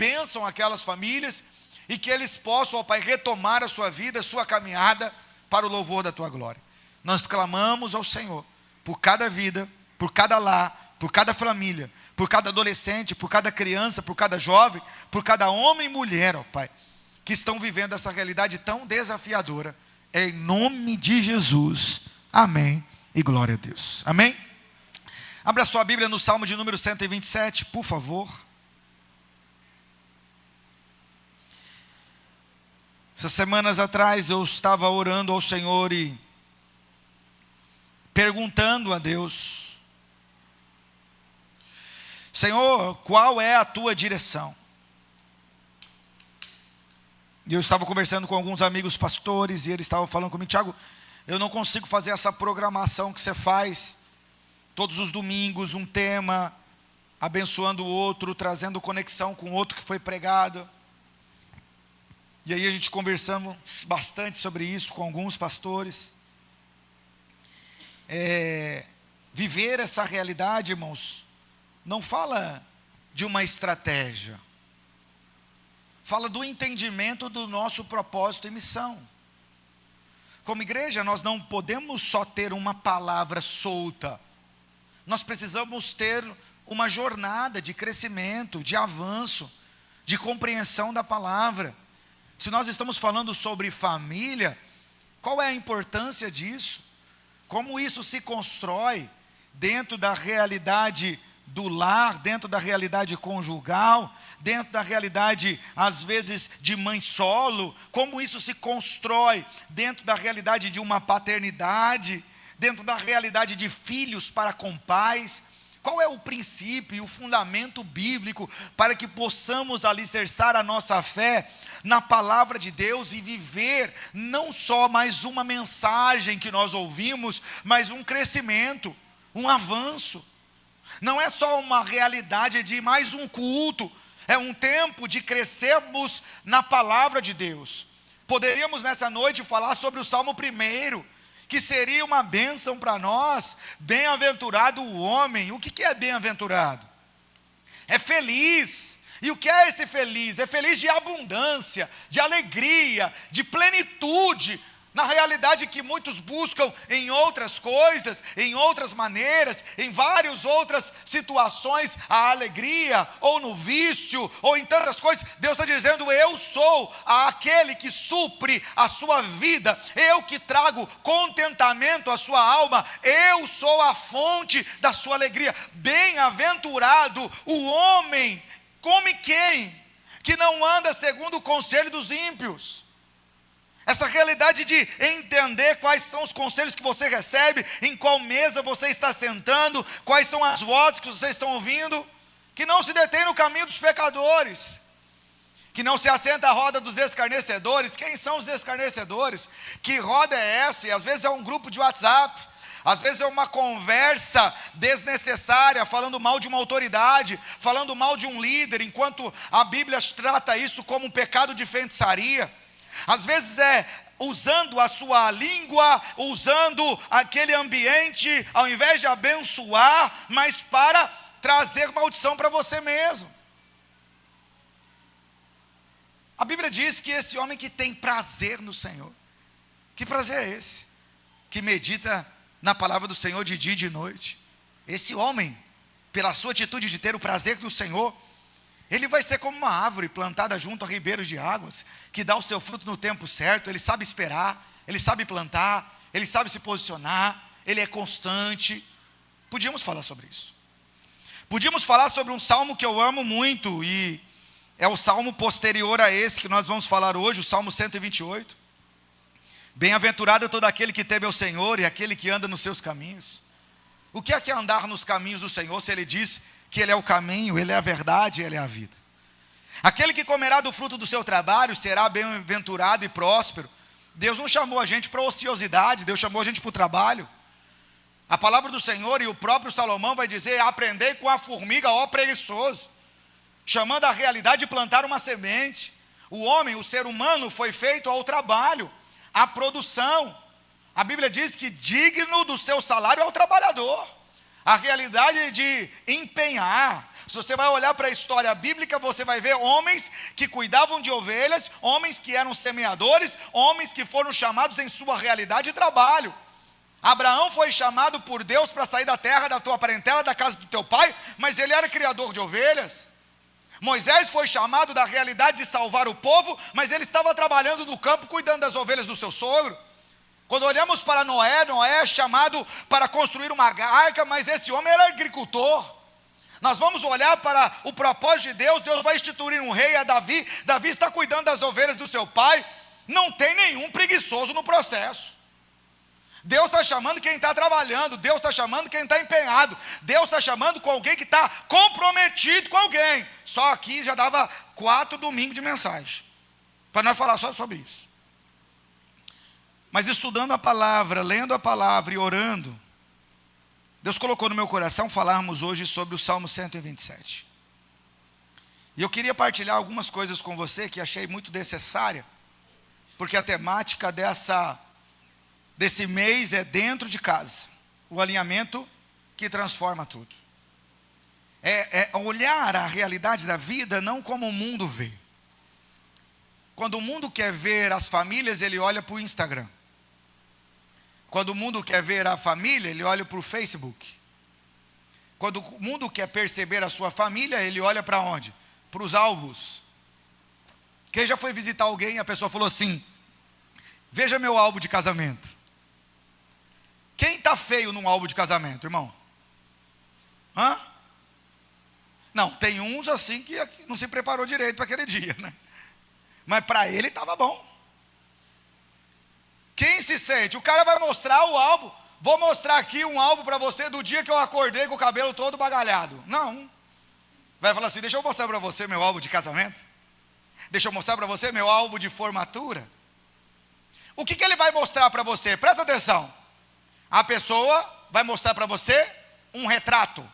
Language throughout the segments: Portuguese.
bênção àquelas famílias, e que eles possam, ó Pai, retomar a sua vida, a sua caminhada, para o louvor da tua glória. Nós clamamos ao Senhor, por cada vida, por cada lar, por cada família, por cada adolescente, por cada criança, por cada jovem, por cada homem e mulher, ó Pai, que estão vivendo essa realidade tão desafiadora, em nome de Jesus, amém, e glória a Deus, amém? Abra sua Bíblia no Salmo de número 127, por favor. Essas semanas atrás eu estava orando ao Senhor e perguntando a Deus: Senhor, qual é a tua direção? E eu estava conversando com alguns amigos pastores, e eles estavam falando comigo: Tiago, eu não consigo fazer essa programação que você faz, todos os domingos, um tema, abençoando o outro, trazendo conexão com o outro que foi pregado. E aí a gente conversamos bastante sobre isso com alguns pastores. Viver essa realidade, irmãos, não fala de uma estratégia, fala do entendimento do nosso propósito e missão. Como igreja, nós não podemos só ter uma palavra solta, nós precisamos ter uma jornada de crescimento, de avanço, de compreensão da palavra. Se nós estamos falando sobre família, qual é a importância disso? Como isso se constrói dentro da realidade do lar, dentro da realidade conjugal, dentro da realidade, às vezes, de mãe solo? Como isso se constrói dentro da realidade de uma paternidade, dentro da realidade de filhos para com pais? Qual é o princípio e o fundamento bíblico para que possamos alicerçar a nossa fé na palavra de Deus e viver não só mais uma mensagem que nós ouvimos, mas um crescimento, um avanço? Não é só uma realidade de mais um culto, é um tempo de crescermos na palavra de Deus. Poderíamos nessa noite falar sobre o Salmo 1, que seria uma bênção para nós. Bem-aventurado o homem. O que é bem-aventurado? É feliz. E o que é esse feliz? É feliz de abundância, de alegria, de plenitude, na realidade que muitos buscam em outras coisas, em outras maneiras, em várias outras situações, a alegria, ou no vício, ou em tantas coisas. Deus está dizendo: eu sou aquele que supre a sua vida, eu que trago contentamento à sua alma, eu sou a fonte da sua alegria. Bem-aventurado o homem, como quem? Que não anda segundo o conselho dos ímpios. Essa realidade de entender quais são os conselhos que você recebe, em qual mesa você está sentando, quais são as vozes que vocês estão ouvindo, que não se detém no caminho dos pecadores, que não se assenta à roda dos escarnecedores. Quem são os escarnecedores? Que roda é essa? E às vezes é um grupo de WhatsApp, às vezes é uma conversa desnecessária, falando mal de uma autoridade, falando mal de um líder, enquanto a Bíblia trata isso como um pecado de feitiçaria. Às vezes é usando a sua língua, usando aquele ambiente, ao invés de abençoar, mas para trazer maldição para você mesmo. A Bíblia diz que esse homem que tem prazer no Senhor, que prazer é esse? Que medita na palavra do Senhor de dia e de noite. Esse homem, pela sua atitude de ter o prazer do Senhor, ele vai ser como uma árvore plantada junto a ribeiros de águas, que dá o seu fruto no tempo certo. Ele sabe esperar, ele sabe plantar, ele sabe se posicionar, ele é constante. Podíamos falar sobre isso. Podíamos falar sobre um salmo que eu amo muito, e é o salmo posterior a esse que nós vamos falar hoje, o Salmo 128. Bem-aventurado é todo aquele que teme ao Senhor e aquele que anda nos seus caminhos. O que é andar nos caminhos do Senhor, se Ele diz que Ele é o caminho, Ele é a verdade, Ele é a vida? Aquele que comerá do fruto do seu trabalho será bem-aventurado e próspero. Deus não chamou a gente para ociosidade, Deus chamou a gente para o trabalho. A palavra do Senhor, e o próprio Salomão vai dizer: aprendei com a formiga, ó preguiçoso, chamando a realidade de plantar uma semente. O homem, o ser humano, foi feito ao trabalho, à produção. A Bíblia diz que digno do seu salário é o trabalhador. a realidade de empenhar. Se você vai olhar para a história bíblica, você vai ver homens que cuidavam de ovelhas, homens que eram semeadores, homens que foram chamados em sua realidade de trabalho. Abraão foi chamado por Deus para sair da terra da tua parentela, da casa do teu pai, mas ele era criador de ovelhas. Moisés foi chamado da realidade de salvar o povo, mas ele estava trabalhando no campo, cuidando das ovelhas do seu sogro. Quando olhamos para Noé, Noé é chamado para construir uma arca, mas esse homem era agricultor. Nós vamos olhar para o propósito de Deus, Deus vai instituir um rei, a Davi. Davi está cuidando das ovelhas do seu pai, não tem nenhum preguiçoso no processo. Deus está chamando quem está trabalhando, Deus está chamando quem está empenhado, Deus está chamando com alguém que está comprometido com alguém. Só aqui já dava 4 domingos de mensagem, para nós falar só sobre isso. Mas estudando a palavra, lendo a palavra e orando, Deus colocou no meu coração falarmos hoje sobre o Salmo 127. E eu queria partilhar algumas coisas com você que achei muito necessária, porque a temática desse mês é dentro de casa, o alinhamento que transforma tudo. É olhar a realidade da vida não como o mundo vê. Quando o mundo quer ver as famílias, ele olha para o Instagram. Quando o mundo quer ver a família, ele olha para o Facebook. Quando o mundo quer perceber a sua família, ele olha para onde? Para os álbuns. Quem já foi visitar alguém e a pessoa falou assim: veja meu álbum de casamento. Quem está feio num álbum de casamento, irmão? Hã? Não, tem uns assim que não se preparou direito para aquele dia, né? Mas para ele estava bom. Quem se sente? O cara vai mostrar o álbum. Vou mostrar aqui um álbum para você do dia que eu acordei com o cabelo todo bagalhado. Não. Vai falar assim: deixa eu mostrar para você meu álbum de casamento. Deixa eu mostrar para você meu álbum de formatura. O que ele vai mostrar para você? Presta atenção. A pessoa vai mostrar para você um retrato.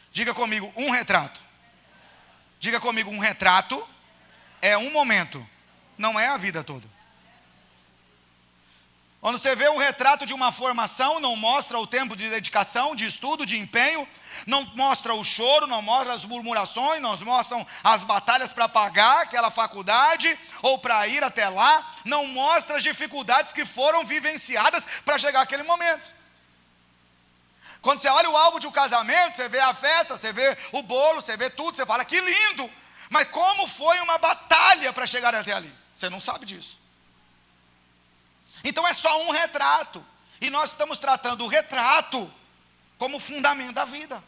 Diga comigo, um retrato. Diga comigo, um retrato é um momento, não é a vida toda. Quando você vê um retrato de uma formação, não mostra o tempo de dedicação, de estudo, de empenho, não mostra o choro, não mostra as murmurações, não mostram as batalhas para pagar aquela faculdade, ou para ir até lá, não mostra as dificuldades que foram vivenciadas para chegar àquele momento. Quando você olha o álbum de um casamento, você vê a festa, você vê o bolo, você vê tudo, você fala: que lindo, mas como foi uma batalha para chegar até ali? Você não sabe disso. Então é só um retrato, e nós estamos tratando o retrato como fundamento da vida.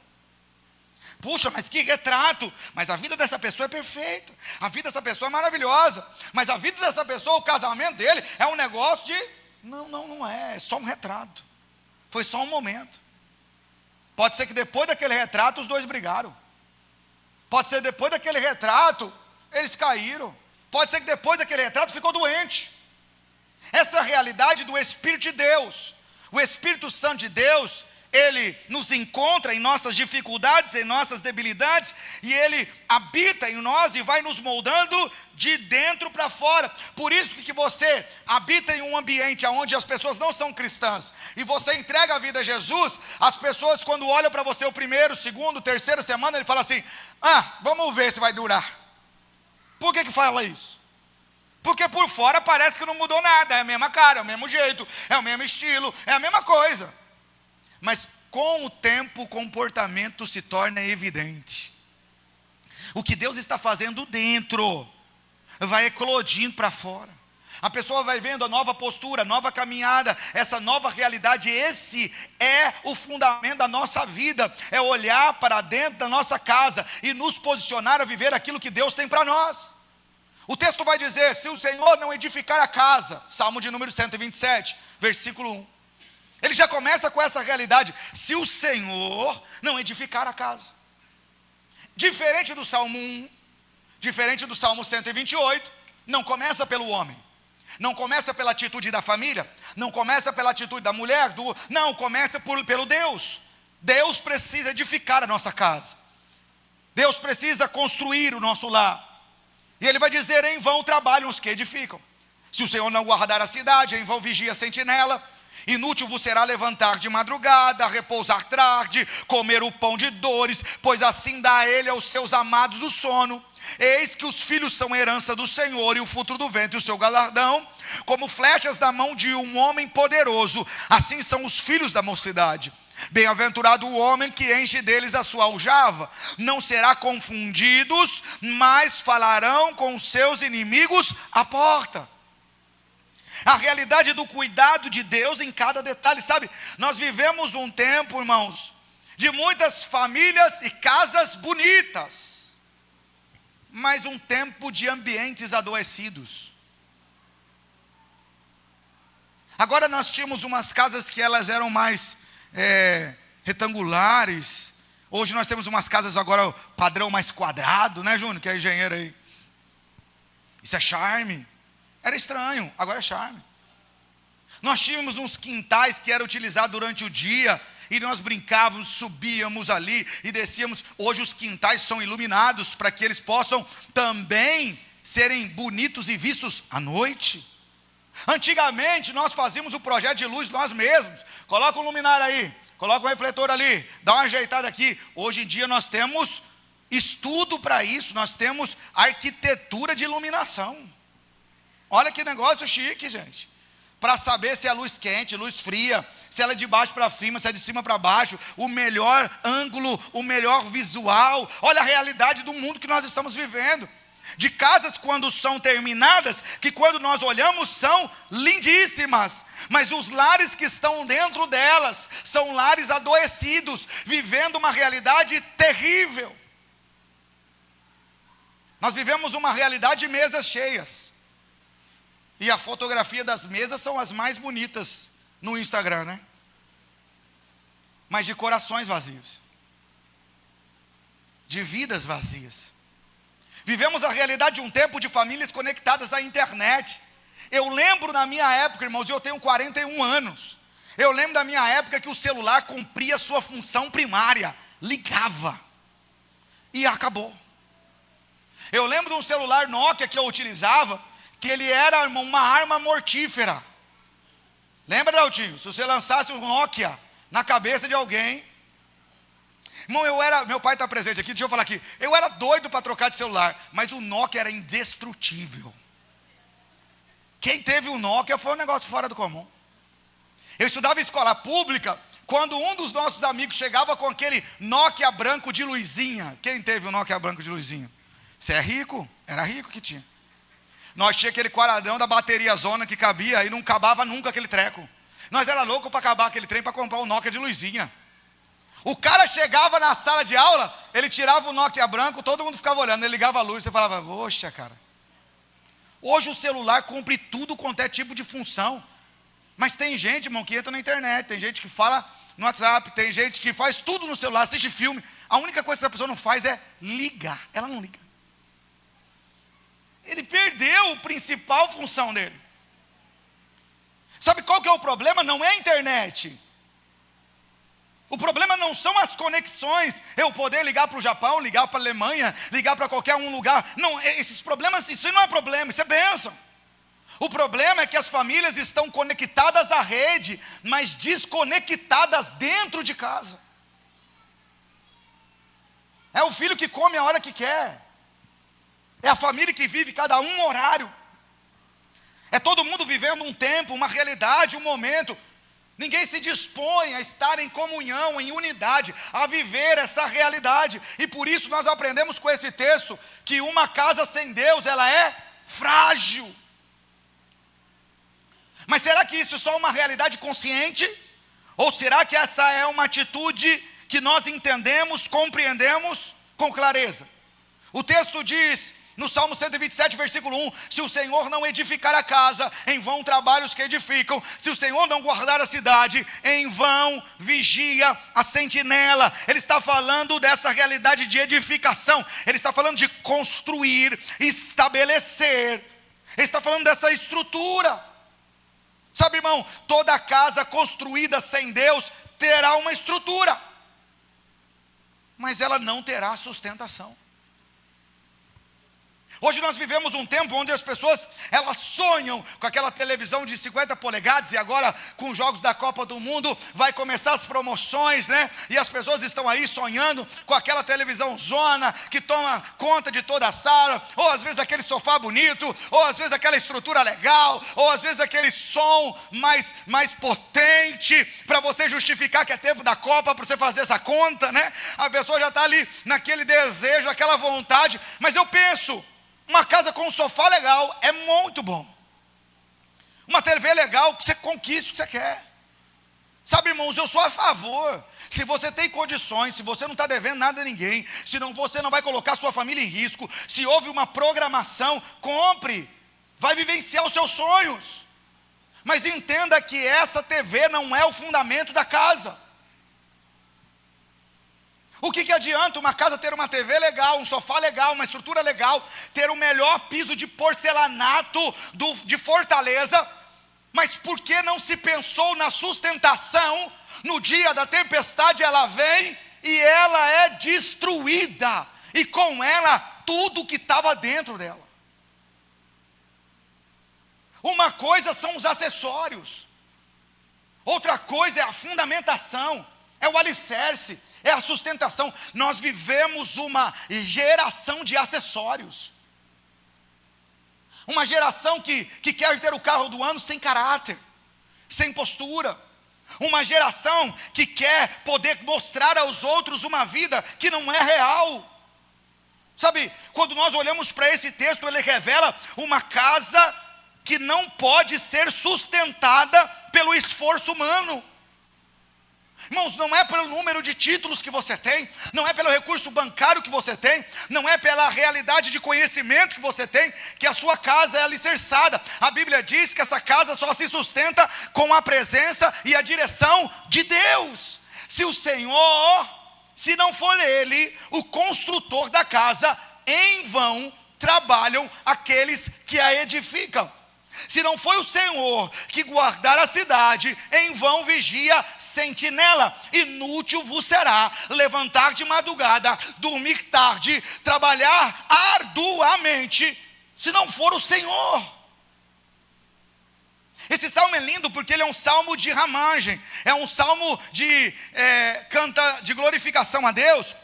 Puxa, mas que retrato? Mas a vida dessa pessoa é perfeita, a vida dessa pessoa é maravilhosa, mas a vida dessa pessoa, o casamento dele é um negócio de... Não é só um retrato, foi só um momento. Pode ser que depois daquele retrato os dois brigaram, pode ser depois daquele retrato eles caíram, pode ser que depois daquele retrato ficou doente. Essa é a realidade do Espírito de Deus. O Espírito Santo de Deus, ele nos encontra em nossas dificuldades, em nossas debilidades, e ele habita em nós e vai nos moldando de dentro para fora. Por isso que você habita em um ambiente onde as pessoas não são cristãs, e você entrega a vida a Jesus, as pessoas, quando olham para você o primeiro, segundo, terceiro semana, ele fala assim: vamos ver se vai durar. Por que fala isso? Porque por fora parece que não mudou nada, é a mesma cara, é o mesmo jeito, é o mesmo estilo, é a mesma coisa. Mas com o tempo o comportamento se torna evidente. O que Deus está fazendo dentro vai eclodindo para fora. A pessoa vai vendo a nova postura, a nova caminhada, essa nova realidade. Esse é o fundamento da nossa vida, é olhar para dentro da nossa casa e nos posicionar a viver aquilo que Deus tem para nós. O texto vai dizer: se o Senhor não edificar a casa, Salmo de número 127, versículo 1. Ele já começa com essa realidade: se o Senhor não edificar a casa. Diferente do Salmo 1, diferente do Salmo 128, não começa pelo homem, não começa pela atitude da família, não começa pela atitude da mulher, não, começa pelo Deus. Deus precisa edificar a nossa casa, Deus precisa construir o nosso lar. E ele vai dizer: em vão trabalham os que edificam. Se o Senhor não guardar a cidade, em vão vigia a sentinela. Inútil vos será levantar de madrugada, repousar tarde, comer o pão de dores, pois assim dá ele aos seus amados o sono. Eis que os filhos são herança do Senhor, e o fruto do ventre o seu galardão. Como flechas da mão de um homem poderoso, assim são os filhos da mocidade. Bem-aventurado o homem que enche deles a sua aljava. Não será confundidos, mas falarão com seus inimigos à porta. A realidade do cuidado de Deus em cada detalhe, sabe? Nós vivemos um tempo, irmãos, de muitas famílias e casas bonitas, mas um tempo de ambientes adoecidos. Agora nós tínhamos umas casas que elas eram mais retangulares. Hoje nós temos umas casas agora padrão mais quadrado, né, Júnior, que é engenheiro aí. Isso é charme. Era estranho, agora é charme. Nós tínhamos uns quintais que era utilizado durante o dia, e nós brincávamos, subíamos ali e descíamos. Hoje os quintais são iluminados para que eles possam também serem bonitos e vistos à noite. Antigamente nós fazíamos o projeto de luz nós mesmos. Coloca um luminário aí, coloca um refletor ali, dá uma ajeitada aqui. Hoje em dia nós temos estudo para isso, nós temos arquitetura de iluminação. Olha que negócio chique, gente. Para saber se é luz quente, luz fria, se ela é de baixo para cima, se é de cima para baixo, o melhor ângulo, o melhor visual. Olha a realidade do mundo que nós estamos vivendo. De casas quando são terminadas, que quando nós olhamos são lindíssimas, mas os lares que estão dentro delas são lares adoecidos, vivendo uma realidade terrível. Nós vivemos uma realidade de mesas cheias. E a fotografia das mesas são as mais bonitas no Instagram, né? Mas de corações vazios, de vidas vazias. Vivemos a realidade de um tempo de famílias conectadas à internet. Eu lembro na minha época, irmãos, eu tenho 41 anos. Eu lembro da minha época que o celular cumpria a sua função primária, ligava e acabou. Eu lembro de um celular Nokia que eu utilizava, que ele era uma arma mortífera. Lembra, Daltinho? Se você lançasse um Nokia na cabeça de alguém. Irmão, meu pai está presente aqui, deixa eu falar aqui. Eu era doido para trocar de celular, mas o Nokia era indestrutível. Quem teve o Nokia foi um negócio fora do comum. Eu estudava em escola pública, quando um dos nossos amigos chegava com aquele Nokia branco de luzinha. Quem teve o Nokia branco de luzinha? Você é rico? Era rico que tinha. Nós tinha aquele quadradão da bateria zona que cabia e não acabava nunca aquele treco. Nós era louco para acabar aquele trem para comprar o Nokia de luzinha. O cara chegava na sala de aula, ele tirava o Nokia branco, todo mundo ficava olhando, ele ligava a luz, você falava, poxa, cara. Hoje o celular cumpre tudo quanto é tipo de função. Mas tem gente, irmão, que entra na internet, tem gente que fala no WhatsApp, tem gente que faz tudo no celular, assiste filme. A única coisa que essa pessoa não faz é ligar, ela não liga. Ele perdeu a principal função dele. Sabe qual que é o problema? Não é a internet. O problema não são as conexões, eu poder ligar para o Japão, ligar para a Alemanha, ligar para qualquer um lugar. Não, esses problemas, isso não é problema, isso é bênção. O problema é que as famílias estão conectadas à rede, mas desconectadas dentro de casa. É o filho que come a hora que quer. É a família que vive cada um horário. É todo mundo vivendo um tempo, uma realidade, um momento. Ninguém se dispõe a estar em comunhão, em unidade, a viver essa realidade. E por isso nós aprendemos com esse texto que uma casa sem Deus, ela é frágil. Mas será que isso é só uma realidade consciente? Ou será que essa é uma atitude que nós entendemos, compreendemos com clareza? O texto diz, no Salmo 127, versículo 1, se o Senhor não edificar a casa, em vão trabalham os que edificam. Se o Senhor não guardar a cidade, em vão vigia a sentinela. Ele está falando dessa realidade de edificação. Ele está falando de construir, estabelecer. Ele está falando dessa estrutura. Sabe, irmão, toda casa construída sem Deus terá uma estrutura, mas ela não terá sustentação. Hoje nós vivemos um tempo onde as pessoas, elas sonham com aquela televisão de 50 polegadas, e agora com os jogos da Copa do Mundo, vai começar as promoções, né? E as pessoas estão aí sonhando com aquela televisão zona, que toma conta de toda a sala, ou às vezes aquele sofá bonito, ou às vezes aquela estrutura legal, ou às vezes aquele som mais potente, para você justificar que é tempo da Copa, para você fazer essa conta, né? A pessoa já está ali naquele desejo, aquela vontade, mas eu penso, uma casa com um sofá legal é muito bom. Uma TV legal, que você conquista o que você quer. Sabe, irmãos, eu sou a favor. Se você tem condições, se você não está devendo nada a ninguém, se não, você não vai colocar sua família em risco, se houve uma programação, compre. Vai vivenciar os seus sonhos. Mas entenda que essa TV não é o fundamento da casa. O que adianta uma casa ter uma TV legal, um sofá legal, uma estrutura legal, ter o melhor piso de porcelanato de Fortaleza, mas por que não se pensou na sustentação? No dia da tempestade ela vem e ela é destruída, e com ela tudo que estava dentro dela. Uma coisa são os acessórios, outra coisa é a fundamentação, é o alicerce, é a sustentação. Nós vivemos uma geração de acessórios. Uma geração que quer ter o carro do ano sem caráter, sem postura. Uma geração que quer poder mostrar aos outros uma vida que não é real. Sabe, quando nós olhamos para esse texto, ele revela uma casa que não pode ser sustentada pelo esforço humano. Irmãos, não é pelo número de títulos que você tem, não é pelo recurso bancário que você tem, não é pela realidade de conhecimento que você tem, que a sua casa é alicerçada. A Bíblia diz que essa casa só se sustenta com a presença e a direção de Deus. Se o Senhor, se não for Ele, o construtor da casa, em vão trabalham aqueles que a edificam. Se não foi o Senhor que guardar a cidade, em vão vigia sentinela. Inútil vos será levantar de madrugada, dormir tarde, trabalhar arduamente, se não for o Senhor. Esse salmo é lindo porque ele é um salmo de ramagem, é um salmo de glorificação a Deus.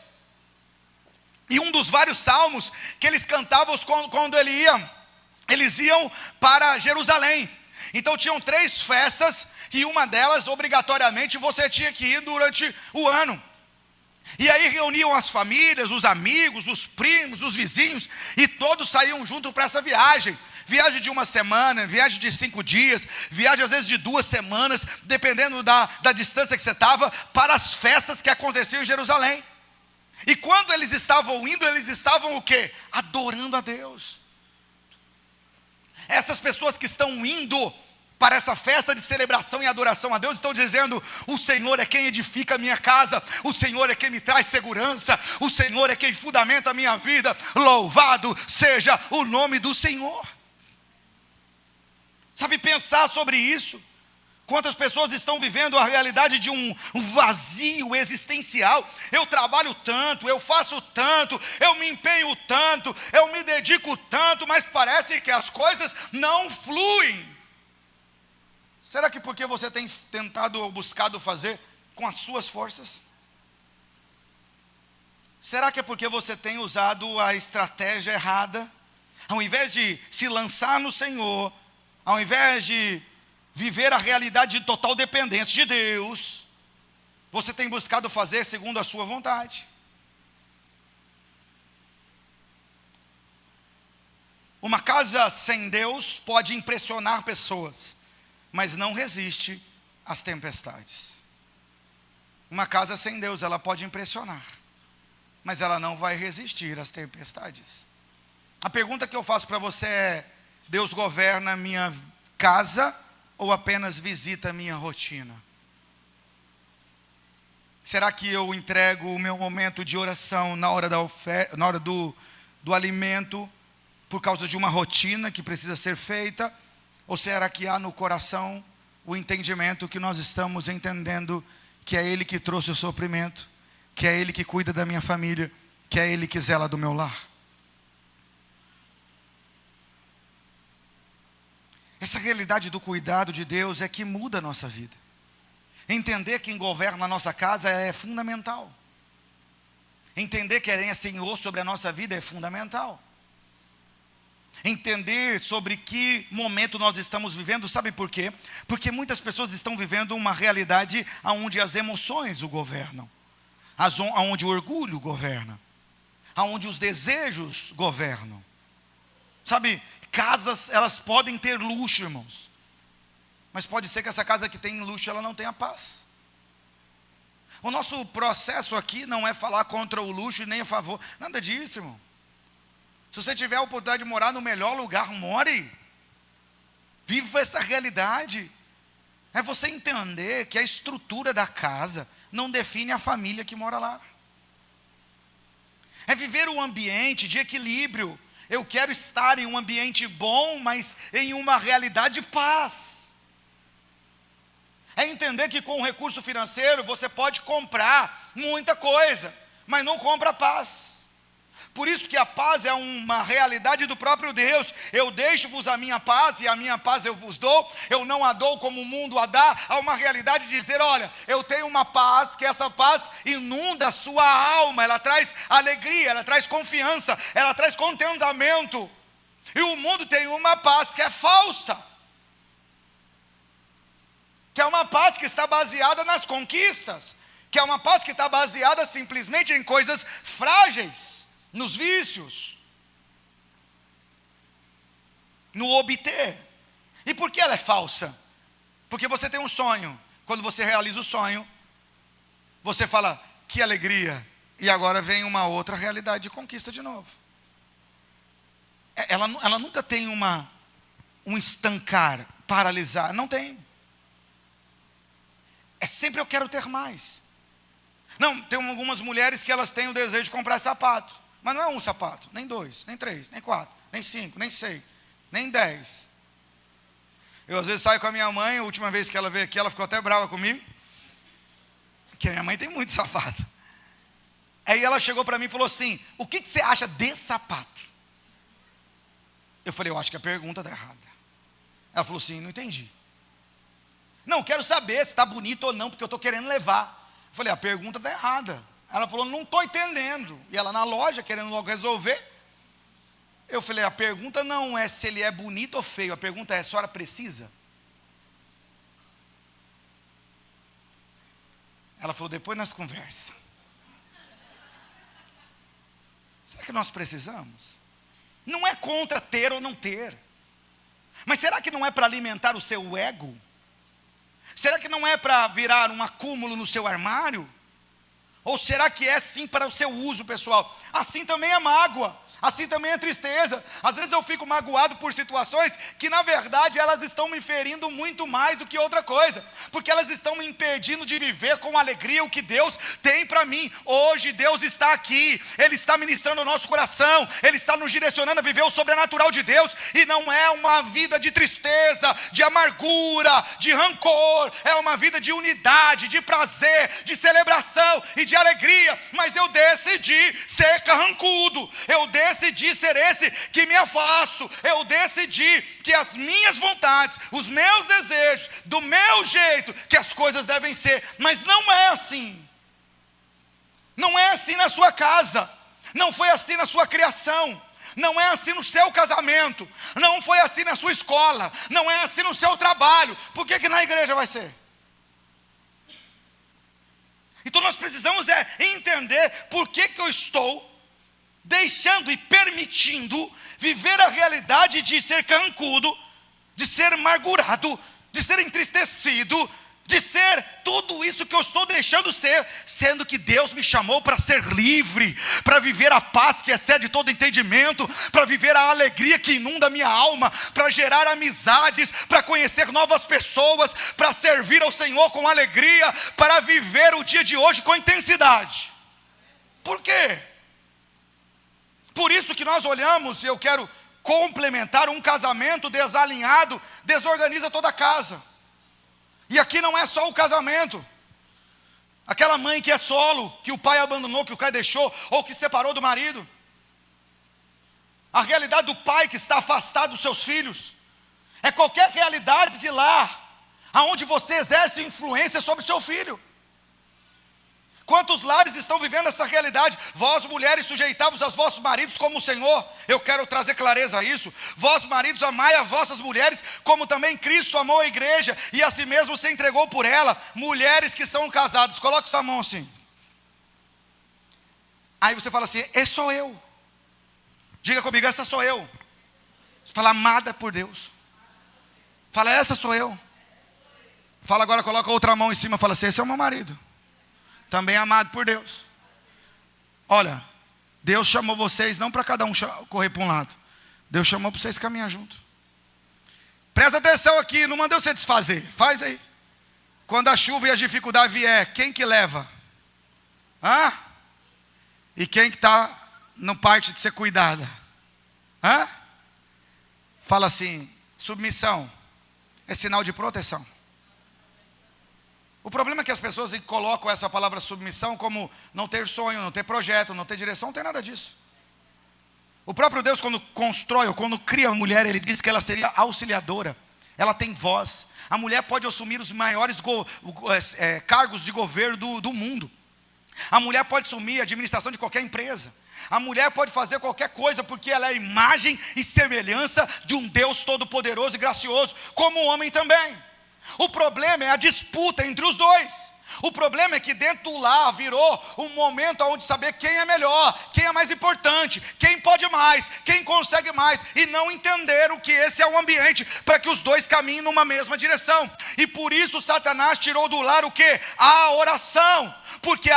E um dos vários salmos que eles cantavam quando eles iam para Jerusalém. Então tinham 3 festas, e uma delas obrigatoriamente você tinha que ir durante o ano. E aí reuniam as famílias, os amigos, os primos, os vizinhos, e todos saíam junto para essa viagem. Viagem de uma semana, viagem de 5 dias, viagem às vezes de 2 semanas, dependendo da distância que você estava, para as festas que aconteciam em Jerusalém. E quando eles estavam indo, eles estavam o quê? Adorando a Deus. Essas pessoas que estão indo para essa festa de celebração e adoração a Deus, estão dizendo: o Senhor é quem edifica a minha casa, o Senhor é quem me traz segurança, o Senhor é quem fundamenta a minha vida, louvado seja o nome do Senhor. Sabe, pensar sobre isso, quantas pessoas estão vivendo a realidade de um vazio existencial. Eu trabalho tanto, eu faço tanto, eu me empenho tanto, eu me dedico tanto, mas parece que as coisas não fluem. Será que porque você tem tentado ou buscado fazer com as suas forças? Será que é porque você tem usado a estratégia errada? Ao invés de se lançar no Senhor, ao invés de viver a realidade de total dependência de Deus, você tem buscado fazer segundo a sua vontade. Uma casa sem Deus pode impressionar pessoas, mas não resiste às tempestades. Uma casa sem Deus, ela pode impressionar, mas ela não vai resistir às tempestades. A pergunta que eu faço para você é: Deus governa a minha casa ou apenas visita a minha rotina? Será que eu entrego o meu momento de oração na hora do alimento por causa de uma rotina que precisa ser feita? Ou será que há no coração o entendimento que nós estamos entendendo que é Ele que trouxe o suprimento, que é Ele que cuida da minha família, que é Ele que zela do meu lar? Essa realidade do cuidado de Deus é que muda a nossa vida. Entender quem governa a nossa casa é fundamental. Entender que Ele é Senhor sobre a nossa vida é fundamental. Entender sobre que momento nós estamos vivendo, sabe por quê? Porque muitas pessoas estão vivendo uma realidade onde as emoções o governam, onde o orgulho governa, onde os desejos governam. Sabe, casas, elas podem ter luxo, irmãos, mas pode ser que essa casa que tem luxo, ela não tenha paz. O nosso processo aqui não é falar contra o luxo e nem a favor, nada disso, irmão. Se você tiver a oportunidade de morar no melhor lugar, more. Viva essa realidade. É você entender que a estrutura da casa não define a família que mora lá. É viver um ambiente de equilíbrio. Eu quero estar em um ambiente bom, mas em uma realidade de paz. É entender que com o recurso financeiro você pode comprar muita coisa, mas não compra a paz. Por isso que a paz é uma realidade do próprio Deus. Eu deixo-vos a minha paz e a minha paz eu vos dou. Eu não a dou como o mundo a dá. Há uma realidade de dizer, olha, eu tenho uma paz, que essa paz inunda a sua alma. Ela traz alegria, ela traz confiança, ela traz contentamento. E o mundo tem uma paz que é falsa. Que é uma paz que está baseada nas conquistas. Que é uma paz que está baseada simplesmente em coisas frágeis. Nos vícios, no obter. E por que ela é falsa? Porque você tem um sonho. Quando você realiza o sonho, você fala, que alegria. E agora vem uma outra realidade de conquista de novo. Ela nunca tem um estancar, paralisar. Não tem. É sempre eu quero ter mais. Não, tem algumas mulheres que elas têm o desejo de comprar sapato. Mas não é um sapato, nem 2, nem 3, nem 4, nem 5, nem 6, nem 10. Eu às vezes saio com a minha mãe, a última vez que ela veio aqui, ela ficou até brava comigo. Porque a minha mãe tem muito sapato. Aí ela chegou para mim e falou assim, o que você acha desse sapato? Eu falei, eu acho que a pergunta está errada. Ela falou assim, não entendi. Não, quero saber se está bonito ou não, porque eu estou querendo levar. Eu falei, a pergunta está errada. Ela falou, não estou entendendo. E ela na loja, querendo logo resolver. Eu falei, a pergunta não é se ele é bonito ou feio. A pergunta é, a senhora precisa? Ela falou, depois nós conversa. Será que nós precisamos? Não é contra ter ou não ter. Mas será que não é para alimentar o seu ego? Será que não é para virar um acúmulo no seu armário? Ou será que é sim para o seu uso pessoal? Assim também é mágoa, assim também é tristeza. Às vezes eu fico magoado por situações que na verdade elas estão me ferindo muito mais do que outra coisa. Porque elas estão me impedindo de viver com alegria o que Deus tem para mim. Hoje Deus está aqui, Ele está ministrando o nosso coração, Ele está nos direcionando a viver o sobrenatural de Deus. E não é uma vida de tristeza, de amargura, de rancor. É uma vida de unidade, de prazer, de celebração e de alegria. Mas eu decidi ser carrancudo, eu decidi ser esse que me afasto, eu decidi que as minhas vontades, os meus desejos, do meu jeito, que as coisas devem ser. Mas não é assim. Não é assim na sua casa, não foi assim na sua criação, não é assim no seu casamento, não foi assim na sua escola, não é assim no seu trabalho. Por que na igreja vai ser? Então nós precisamos entender por que eu estou deixando e permitindo viver a realidade de ser carrancudo, de ser amargurado, de ser entristecido, de ser tudo isso que eu estou deixando ser, sendo que Deus me chamou para ser livre, para viver a paz que excede todo entendimento, para viver a alegria que inunda a minha alma, para gerar amizades, para conhecer novas pessoas, para servir ao Senhor com alegria, para viver o dia de hoje com intensidade. Por quê? Por isso que nós olhamos, e eu quero complementar, um casamento desalinhado desorganiza toda a casa. E aqui não é só o casamento. Aquela mãe que é solo, que o pai abandonou, que o pai deixou, ou que separou do marido. A realidade do pai que está afastado dos seus filhos. é qualquer realidade de lar aonde você exerce influência sobre o seu filho. Quantos lares estão vivendo essa realidade? Vós, mulheres, sujeitavos aos vossos maridos como o Senhor. Eu quero trazer clareza a isso. Vós, maridos, amai as vossas mulheres, como também Cristo amou a igreja, e a si mesmo se entregou por ela. Mulheres que são casadas, coloque essa mão assim. Aí você fala assim, esse sou eu. Diga comigo, essa sou eu. Você fala, amada por Deus. Fala, essa sou eu. Fala agora, coloca outra mão em cima, fala assim, esse é o meu marido. Também amado por Deus. Olha, Deus chamou vocês não para cada um correr para um lado. Deus chamou para vocês caminhar juntos. Presta atenção aqui, não mandei você desfazer. Faz aí. Quando a chuva e a dificuldade vier, quem que leva? Hã? E quem que está no parte de ser cuidada? Hã? Fala assim, submissão é sinal de proteção. O problema é que as pessoas colocam essa palavra submissão como não ter sonho, não ter projeto, não ter direção, não tem nada disso. O próprio Deus, quando constrói ou quando cria a mulher, Ele diz que ela seria auxiliadora. Ela tem voz. A mulher pode assumir os maiores cargos de governo do mundo. A mulher pode assumir a administração de qualquer empresa. A mulher pode fazer qualquer coisa porque ela é a imagem e semelhança de um Deus todo-poderoso e gracioso, como o homem também. O problema é a disputa entre os dois. O problema é que dentro do lar virou um momento onde saber quem é melhor, quem é mais importante, quem pode mais, quem consegue mais, e não entenderam que esse é o ambiente para que os dois caminhem numa mesma direção. E por isso Satanás tirou do lar o que? A oração. Porque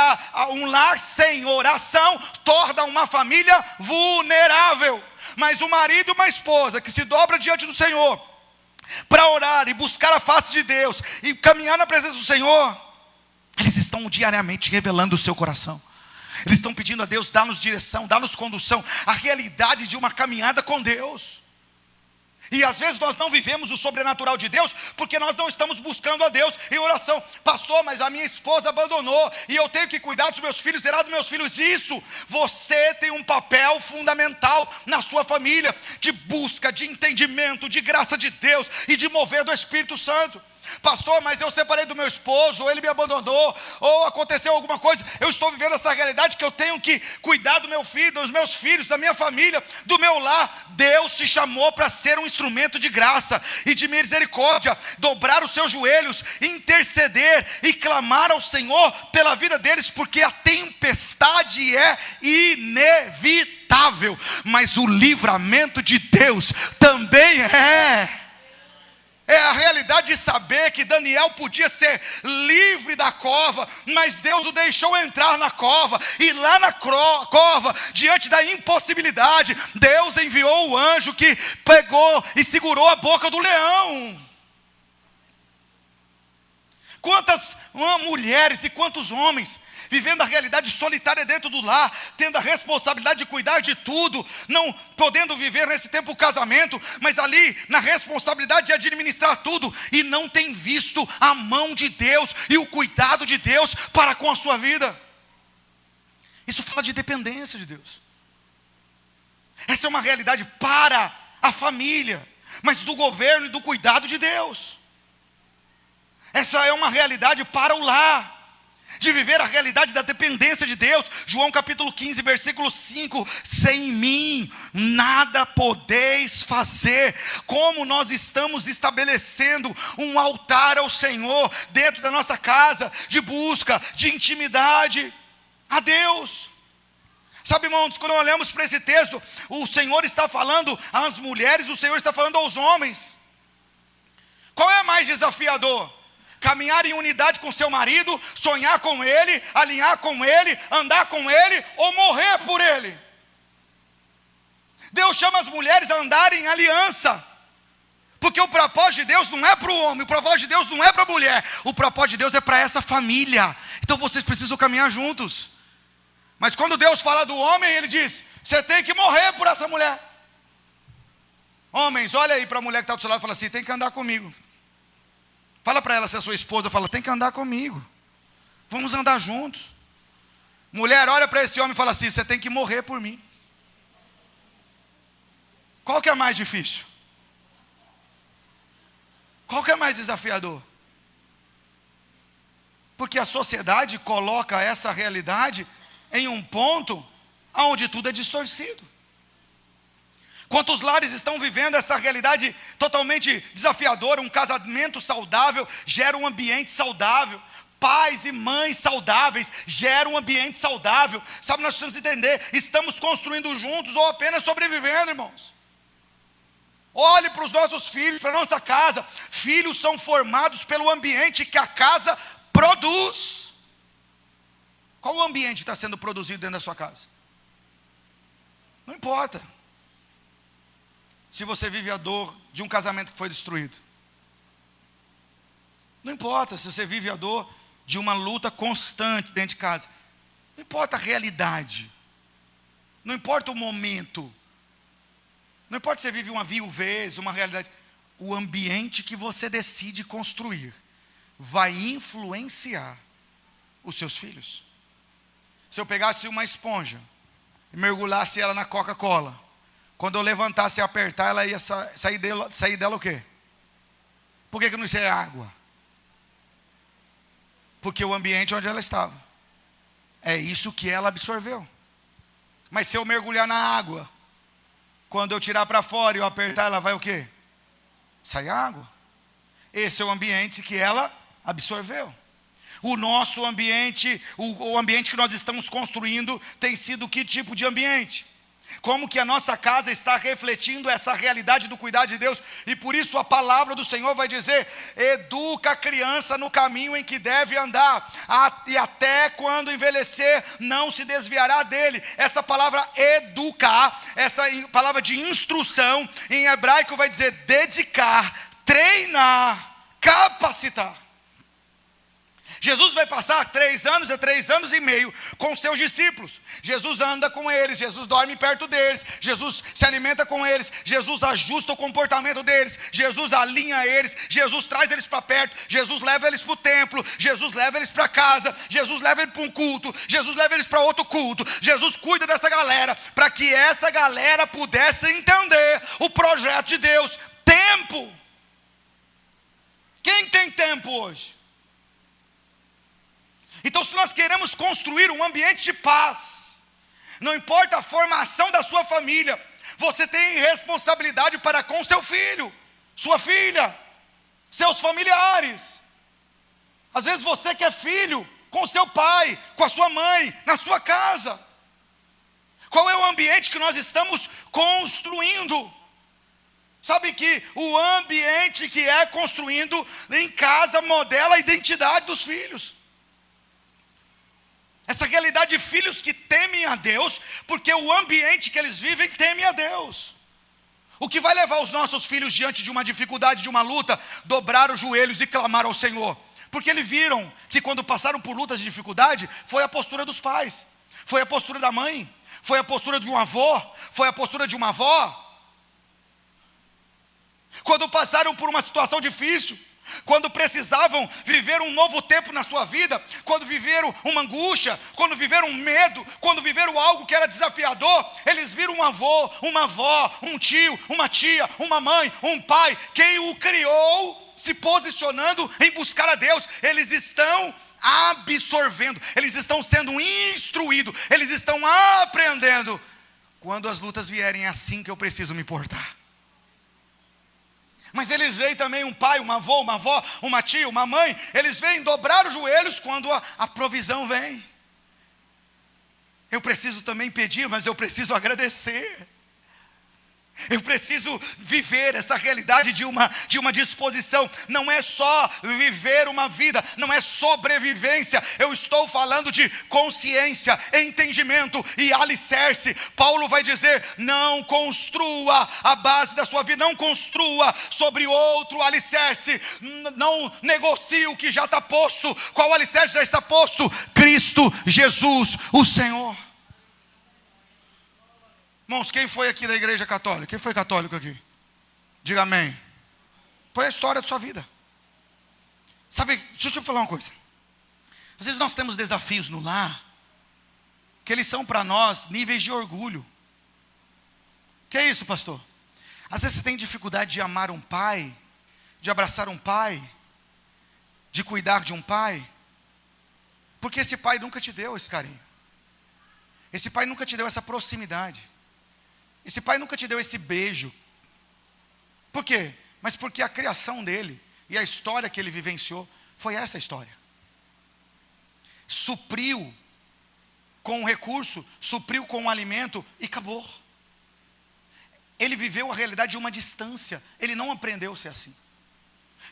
um lar sem oração torna uma família vulnerável. Mas o marido e uma esposa que se dobra diante do Senhor para orar e buscar a face de Deus e caminhar na presença do Senhor, eles estão diariamente revelando o seu coração. Eles estão pedindo a Deus, dá-nos direção, dá-nos condução, a realidade de uma caminhada com Deus. E às vezes nós não vivemos o sobrenatural de Deus, porque nós não estamos buscando a Deus em oração. Pastor, mas a minha esposa abandonou, e eu tenho que cuidar dos meus filhos, zerar dos meus filhos. Isso, você tem um papel fundamental na sua família, de busca, de entendimento, de graça de Deus, e de mover do Espírito Santo. Pastor, mas eu separei do meu esposo, ou ele me abandonou, ou aconteceu alguma coisa. Eu estou vivendo essa realidade que eu tenho que cuidar do meu filho, dos meus filhos, da minha família, do meu lar. Deus te chamou para ser um instrumento de graça e de misericórdia, dobrar os seus joelhos, interceder e clamar ao Senhor pela vida deles, porque a tempestade é inevitável, mas o livramento de Deus também é. É a realidade de saber que Daniel podia ser livre da cova, mas Deus o deixou entrar na cova, e lá na cova, diante da impossibilidade, Deus enviou o anjo que pegou e segurou a boca do leão. Quantas mulheres e quantos homens vivendo a realidade solitária dentro do lar, tendo a responsabilidade de cuidar de tudo, não podendo viver nesse tempo o casamento, mas ali na responsabilidade de administrar tudo, e não tem visto a mão de Deus e o cuidado de Deus para com a sua vida. Isso fala de dependência de Deus. Essa é uma realidade para a família, mas do governo e do cuidado de Deus. Essa é uma realidade para o lar, de viver a realidade da dependência de Deus. João capítulo 15, versículo 5: sem mim nada podeis fazer. Como nós estamos estabelecendo um altar ao Senhor dentro da nossa casa, de busca, de intimidade a Deus. Sabe, irmãos, quando olhamos para esse texto, o Senhor está falando às mulheres, o Senhor está falando aos homens. Qual é mais desafiador? Caminhar em unidade com seu marido, sonhar com ele, alinhar com ele, andar com ele, ou morrer por ele? Deus chama as mulheres a andarem em aliança, porque o propósito de Deus não é para o homem, o propósito de Deus não é para a mulher, o propósito de Deus é para essa família. Então vocês precisam caminhar juntos. Mas quando Deus fala do homem, Ele diz: você tem que morrer por essa mulher. Homens, olha aí para a mulher que está do seu lado e fala assim: tem que andar comigo. Fala para ela, se é sua esposa, fala: tem que andar comigo, vamos andar juntos. Mulher, olha para esse homem e fala assim: você tem que morrer por mim. Qual que é mais difícil? Qual que é mais desafiador? Porque a sociedade coloca essa realidade em um ponto onde tudo é distorcido. Quantos lares estão vivendo essa realidade totalmente desafiadora? Um casamento saudável gera um ambiente saudável. Pais e mães saudáveis geram um ambiente saudável. Sabe, nós precisamos entender, estamos construindo juntos ou apenas sobrevivendo, irmãos? Olhe para os nossos filhos, para a nossa casa. Filhos são formados pelo ambiente que a casa produz. Qual o ambiente está sendo produzido dentro da sua casa? Não importa se você vive a dor de um casamento que foi destruído. Não importa se você vive a dor de uma luta constante dentro de casa. Não importa a realidade. Não importa o momento. Não importa se você vive uma viuvez, uma realidade. O ambiente que você decide construir vai influenciar os seus filhos. Se eu pegasse uma esponja e mergulhasse ela na Coca-Cola, quando eu levantasse e apertar, ela ia sair dela o quê? Por que não isso é água? Porque o ambiente onde ela estava, é isso que ela absorveu. Mas se eu mergulhar na água, quando eu tirar para fora e eu apertar, ela vai o quê? Sair água. Esse é o ambiente que ela absorveu. O nosso ambiente, o ambiente que nós estamos construindo, tem sido que tipo de ambiente? Como que a nossa casa está refletindo essa realidade do cuidar de Deus? E por isso a palavra do Senhor vai dizer: educa a criança no caminho em que deve andar, e até quando envelhecer não se desviará dele. Essa palavra educar, essa palavra de instrução, em hebraico vai dizer dedicar, treinar, capacitar. Jesus vai passar 3 anos a 3 anos e meio com seus discípulos. Jesus anda com eles, Jesus dorme perto deles, Jesus se alimenta com eles, Jesus ajusta o comportamento deles, Jesus alinha eles, Jesus traz eles para perto, Jesus leva eles para o templo, Jesus leva eles para casa, Jesus leva eles para um culto, Jesus leva eles para outro culto. Jesus cuida dessa galera, para que essa galera pudesse entender o projeto de Deus. Tempo. Quem tem tempo hoje? Então, se nós queremos construir um ambiente de paz, não importa a formação da sua família, você tem responsabilidade para com seu filho, sua filha, seus familiares. Às vezes você que é filho, com seu pai, com a sua mãe, na sua casa. Qual é o ambiente que nós estamos construindo? Sabe que o ambiente que é construindo em casa modela a identidade dos filhos. Essa realidade de filhos que temem a Deus, porque o ambiente que eles vivem teme a Deus. O que vai levar os nossos filhos diante de uma dificuldade, de uma luta, dobrar os joelhos e clamar ao Senhor? Porque eles viram que quando passaram por lutas de dificuldade, foi a postura dos pais, foi a postura da mãe, foi a postura de um avô, foi a postura de uma avó. Quando passaram por uma situação difícil, quando precisavam viver um novo tempo na sua vida, quando viveram uma angústia, quando viveram um medo, quando viveram algo que era desafiador, eles viram um avô, uma avó, um tio, uma tia, uma mãe, um pai, quem o criou, se posicionando em buscar a Deus. Eles estão absorvendo, eles estão sendo instruídos, eles estão aprendendo. Quando as lutas vierem, é assim que eu preciso me portar. Mas eles veem também um pai, uma avó, uma tia, uma mãe. Eles veem dobrar os joelhos quando a provisão vem. Eu preciso também pedir, mas eu preciso agradecer. Eu preciso viver essa realidade de uma disposição. Não é só viver uma vida, não é sobrevivência. Eu estou falando de consciência, entendimento e alicerce. Paulo vai dizer: não construa a base da sua vida, não construa sobre outro alicerce. Não negocie o que já está posto. Qual alicerce já está posto? Cristo Jesus, o Senhor. Irmãos, quem foi aqui da igreja católica? Quem foi católico aqui? Diga amém. Foi a história da sua vida. Sabe, deixa eu te falar uma coisa. Às vezes nós temos desafios no lar, que eles são para nós níveis de orgulho. Que é isso, pastor? Às vezes você tem dificuldade de amar um pai, de abraçar um pai, de cuidar de um pai, porque esse pai nunca te deu esse carinho. Esse pai nunca te deu essa proximidade. Esse pai nunca te deu esse beijo. Por quê? Mas porque a criação dele e a história que ele vivenciou foi essa história. Supriu com um recurso, supriu com um alimento e acabou. Ele viveu a realidade de uma distância. Ele não aprendeu a ser assim.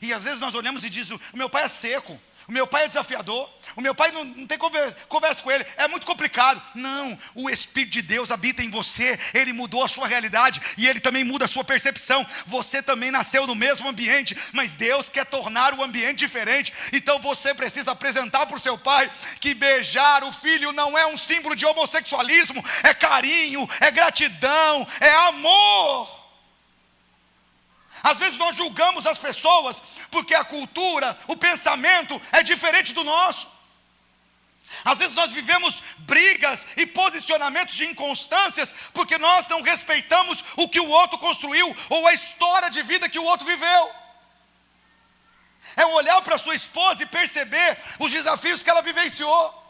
E às vezes nós olhamos e dizemos: o meu pai é seco, o meu pai é desafiador, o meu pai não tem conversa com ele, é muito complicado. Não, o Espírito de Deus habita em você, ele mudou a sua realidade e ele também muda a sua percepção. Você também nasceu no mesmo ambiente, mas Deus quer tornar o ambiente diferente. Então você precisa apresentar para o seu pai que beijar o filho não é um símbolo de homossexualismo, é carinho, é gratidão, é amor. Às vezes nós julgamos as pessoas porque a cultura, o pensamento é diferente do nosso. Às vezes nós vivemos brigas e posicionamentos de inconstâncias porque nós não respeitamos o que o outro construiu ou a história de vida que o outro viveu. É olhar para sua esposa e perceber os desafios que ela vivenciou.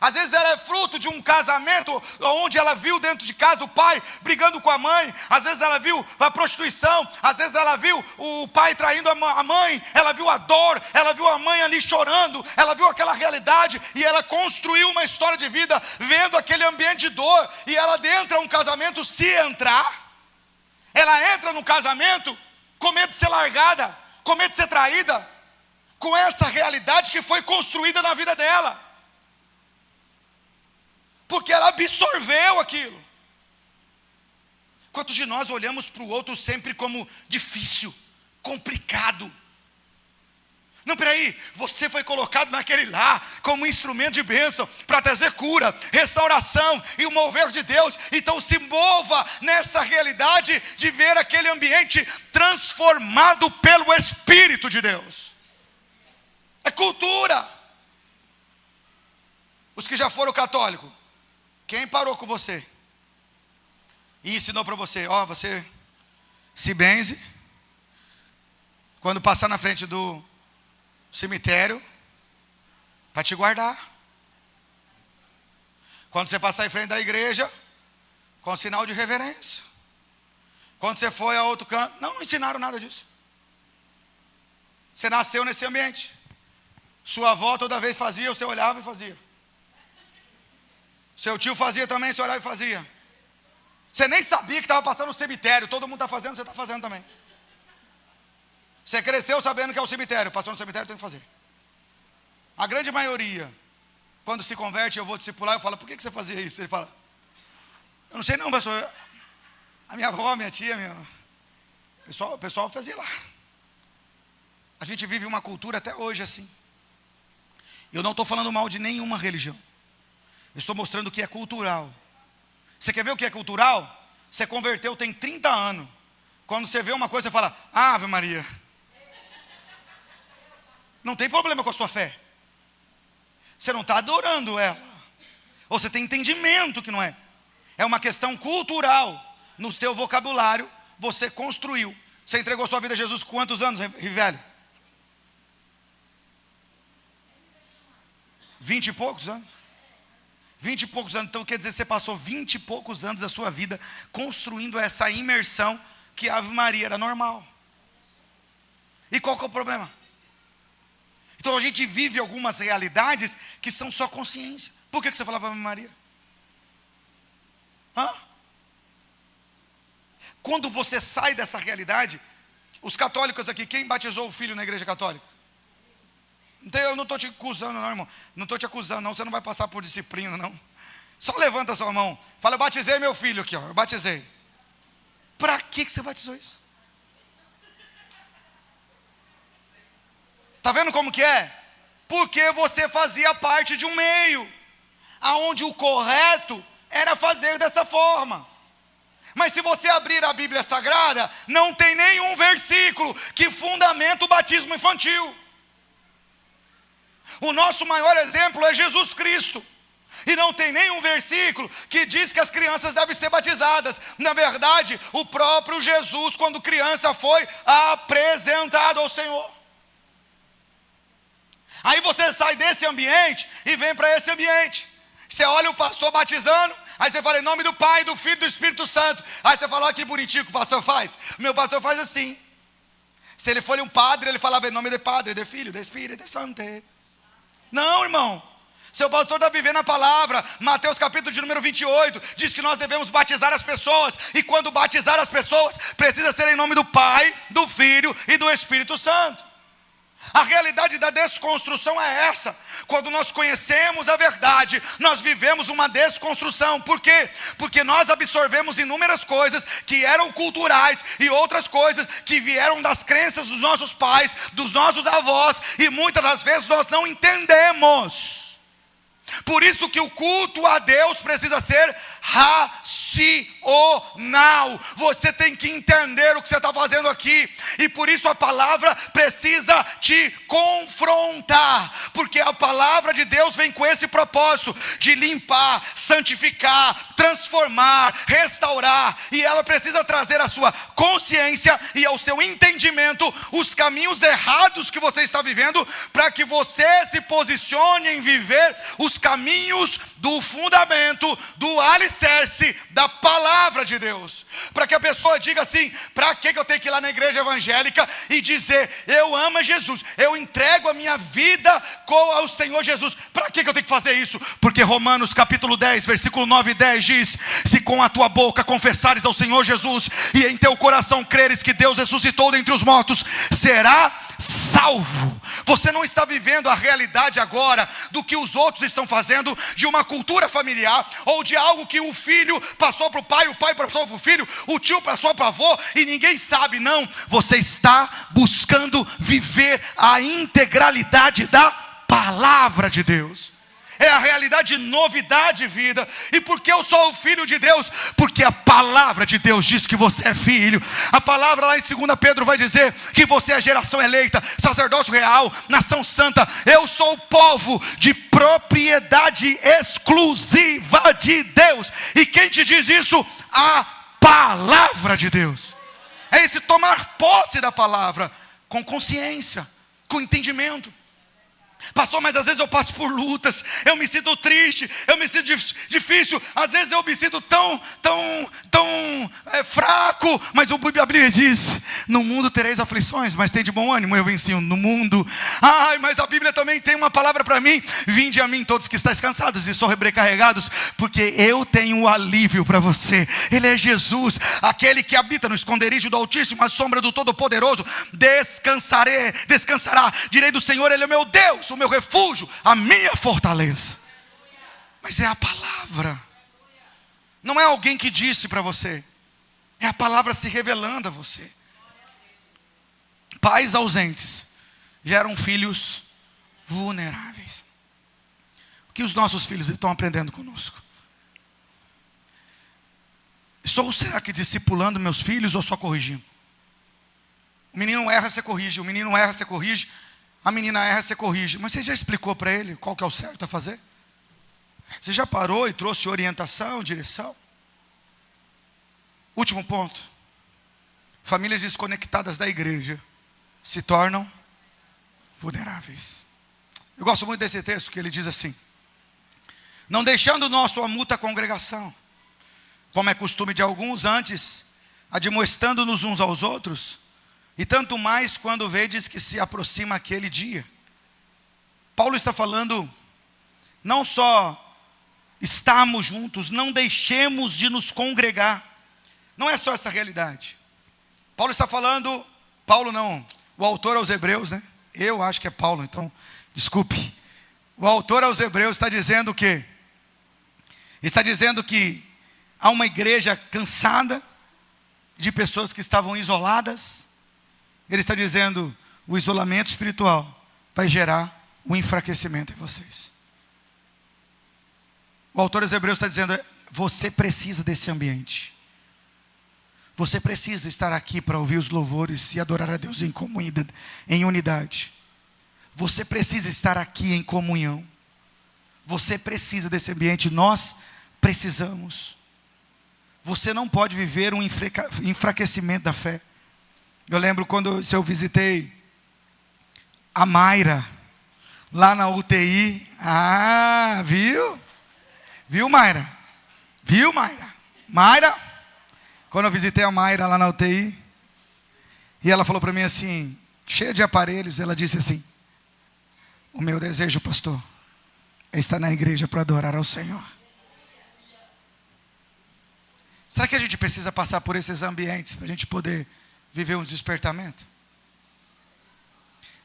Às vezes ela é fruto de um casamento onde ela viu dentro de casa o pai brigando com a mãe. Às vezes ela viu a prostituição. Às vezes ela viu o pai traindo a mãe. Ela viu a dor. Ela viu a mãe ali chorando. Ela viu aquela realidade. E ela construiu uma história de vida vendo aquele ambiente de dor. E ela adentra um casamento, se entrar. Ela entra no casamento com medo de ser largada, com medo de ser traída, com essa realidade que foi construída na vida dela. Porque ela absorveu aquilo. Quantos de nós olhamos para o outro sempre como difícil, complicado? Não, peraí, você foi colocado naquele lar como instrumento de bênção para trazer cura, restauração e o mover de Deus. Então se mova nessa realidade de ver aquele ambiente transformado pelo Espírito de Deus. É cultura. Os que já foram católicos, quem parou com você e ensinou para você: ó, você se benze, quando passar na frente do cemitério, para te guardar. Quando você passar em frente da igreja, com sinal de reverência. Quando você foi a outro canto, não ensinaram nada disso. Você nasceu nesse ambiente. Sua avó toda vez fazia, você olhava e fazia. Seu tio fazia também, você olhava e fazia. Você nem sabia que estava passando no cemitério. Todo mundo está fazendo, você está fazendo também. Você cresceu sabendo que é o cemitério. Passou no cemitério, tem que fazer. A grande maioria, quando se converte, eu vou discipular, eu falo: por que você fazia isso? Ele fala: eu não sei não, pastor. A minha avó, minha tia, o pessoal fazia lá. A gente vive uma cultura até hoje assim. Eu não estou falando mal de nenhuma religião. Eu estou mostrando o que é cultural. Você quer ver o que é cultural? Você converteu tem 30 anos. Quando você vê uma coisa, você fala: Ave Maria. Não tem problema com a sua fé. Você não está adorando ela. Ou você tem entendimento que não é. É uma questão cultural. No seu vocabulário, você construiu. Você entregou sua vida a Jesus com quantos anos, Rivelli? 20 e poucos anos? 20 e poucos anos, então quer dizer, você passou 20 e poucos anos da sua vida construindo essa imersão que a Ave Maria era normal. E qual que é o problema? Então a gente vive algumas realidades que são só consciência. Por que você falava Ave Maria? Quando você sai dessa realidade, os católicos aqui, quem batizou o filho na igreja católica? Então eu não estou te acusando não, irmão. Não estou te acusando não, você não vai passar por disciplina não. Só levanta a sua mão. Fala: eu batizei meu filho aqui, ó. Eu batizei. Para que você batizou isso? Está vendo como que é? Porque você fazia parte de um meio aonde o correto era fazer dessa forma. Mas se você abrir a Bíblia Sagrada, não tem nenhum versículo que fundamenta o batismo infantil. O nosso maior exemplo é Jesus Cristo. E não tem nenhum versículo que diz que as crianças devem ser batizadas. Na verdade, o próprio Jesus, quando criança, foi apresentado ao Senhor. Aí você sai desse ambiente e vem para esse ambiente. Você olha o pastor batizando, aí você fala em nome do Pai, do Filho e do Espírito Santo. Aí você fala, olha que bonitinho que o pastor faz. O meu pastor faz assim. Se ele for um padre, ele falava em nome do Padre, do Filho, do Espírito Santo. Não, irmão. Seu pastor está vivendo a palavra. Mateus capítulo de número 28 diz que nós devemos batizar as pessoas. E quando batizar as pessoas, precisa ser em nome do Pai, do Filho e do Espírito Santo. A realidade da desconstrução é essa. Quando nós conhecemos a verdade, nós vivemos uma desconstrução. Por quê? Porque nós absorvemos inúmeras coisas que eram culturais e outras coisas que vieram das crenças dos nossos pais, dos nossos avós, e muitas das vezes nós não entendemos. Por isso que o culto a Deus precisa ser racional. Você tem que entender o que você está fazendo aqui. E por isso a palavra precisa te confrontar. Porque a palavra de Deus vem com esse propósito de limpar, santificar, transformar, restaurar. E ela precisa trazer à sua consciência e ao seu entendimento os caminhos errados que você está vivendo, para que você se posicione em viver os caminhos do fundamento, do alicerce da palavra de Deus. Para que a pessoa diga assim: para que eu tenho que ir lá na igreja evangélica e dizer eu amo Jesus, eu entrego a minha vida ao Senhor Jesus? Para que eu tenho que fazer isso? Porque Romanos capítulo 10 versículo 9 e 10 diz: se com a tua boca confessares ao Senhor Jesus e em teu coração creres que Deus ressuscitou dentre os mortos, será salvo. Você não está vivendo a realidade agora do que os outros estão fazendo, de uma cultura familiar, ou de algo que o filho passou para o pai passou para o filho, o tio passou para o avô, e ninguém sabe. Não, você está buscando viver a integralidade da palavra de Deus. É a realidade de novidade de vida. E por que eu sou o filho de Deus? Porque a palavra de Deus diz que você é filho. A palavra lá em 2 Pedro vai dizer que você é geração eleita, sacerdócio real, nação santa. Eu sou o povo de propriedade exclusiva de Deus. E quem te diz isso? A palavra de Deus. É esse tomar posse da palavra com consciência, com entendimento. Pastor, mas às vezes eu passo por lutas, eu me sinto triste, eu me sinto difícil, às vezes eu me sinto tão fraco. Mas a Bíblia diz: no mundo tereis aflições, mas tem de bom ânimo, eu venci no mundo. Mas a Bíblia também tem uma palavra para mim: vinde a mim todos que estáis cansados e sobrecarregados, porque eu tenho um alívio para você. Ele é Jesus, aquele que habita no esconderijo do Altíssimo, à sombra do Todo-Poderoso. Descansará, direi do Senhor, Ele é meu Deus, o meu refúgio, a minha fortaleza. Mas é a palavra, não é alguém que disse para você, é a palavra se revelando a você. Pais ausentes geram filhos vulneráveis. O que os nossos filhos estão aprendendo conosco? Estou, será que discipulando meus filhos ou só corrigindo? O menino erra, você corrige. O menino erra, você corrige. A menina erra, você corrige. Mas você já explicou para ele qual que é o certo a fazer? Você já parou e trouxe orientação, direção? Último ponto: famílias desconectadas da igreja se tornam vulneráveis. Eu gosto muito desse texto, que ele diz assim: não deixando nosso a mútua congregação, como é costume de alguns, antes admoestando-nos uns aos outros, e tanto mais quando vedes que se aproxima aquele dia. Paulo está falando, não só estamos juntos, não deixemos de nos congregar. Não é só essa realidade. Paulo está falando, Paulo não, o autor aos Hebreus, né? Eu acho que é Paulo, então, desculpe. O autor aos Hebreus está dizendo o quê? Está dizendo que há uma igreja cansada de pessoas que estavam isoladas. Ele está dizendo: o isolamento espiritual vai gerar um enfraquecimento em vocês. O autor dos Hebreus está dizendo: você precisa desse ambiente. Você precisa estar aqui para ouvir os louvores e adorar a Deus em comunidade, em unidade. Você precisa estar aqui em comunhão. Você precisa desse ambiente, nós precisamos. Você não pode viver um enfraquecimento da fé. Eu lembro quando eu visitei a Mayra, lá na UTI. Ah, viu? Viu, Mayra? Viu, Mayra? Mayra, quando eu visitei a Mayra lá na UTI, e ela falou para mim assim, cheia de aparelhos, ela disse assim: o meu desejo, pastor, é estar na igreja para adorar ao Senhor. Será que a gente precisa passar por esses ambientes para a gente poder viver um despertamento?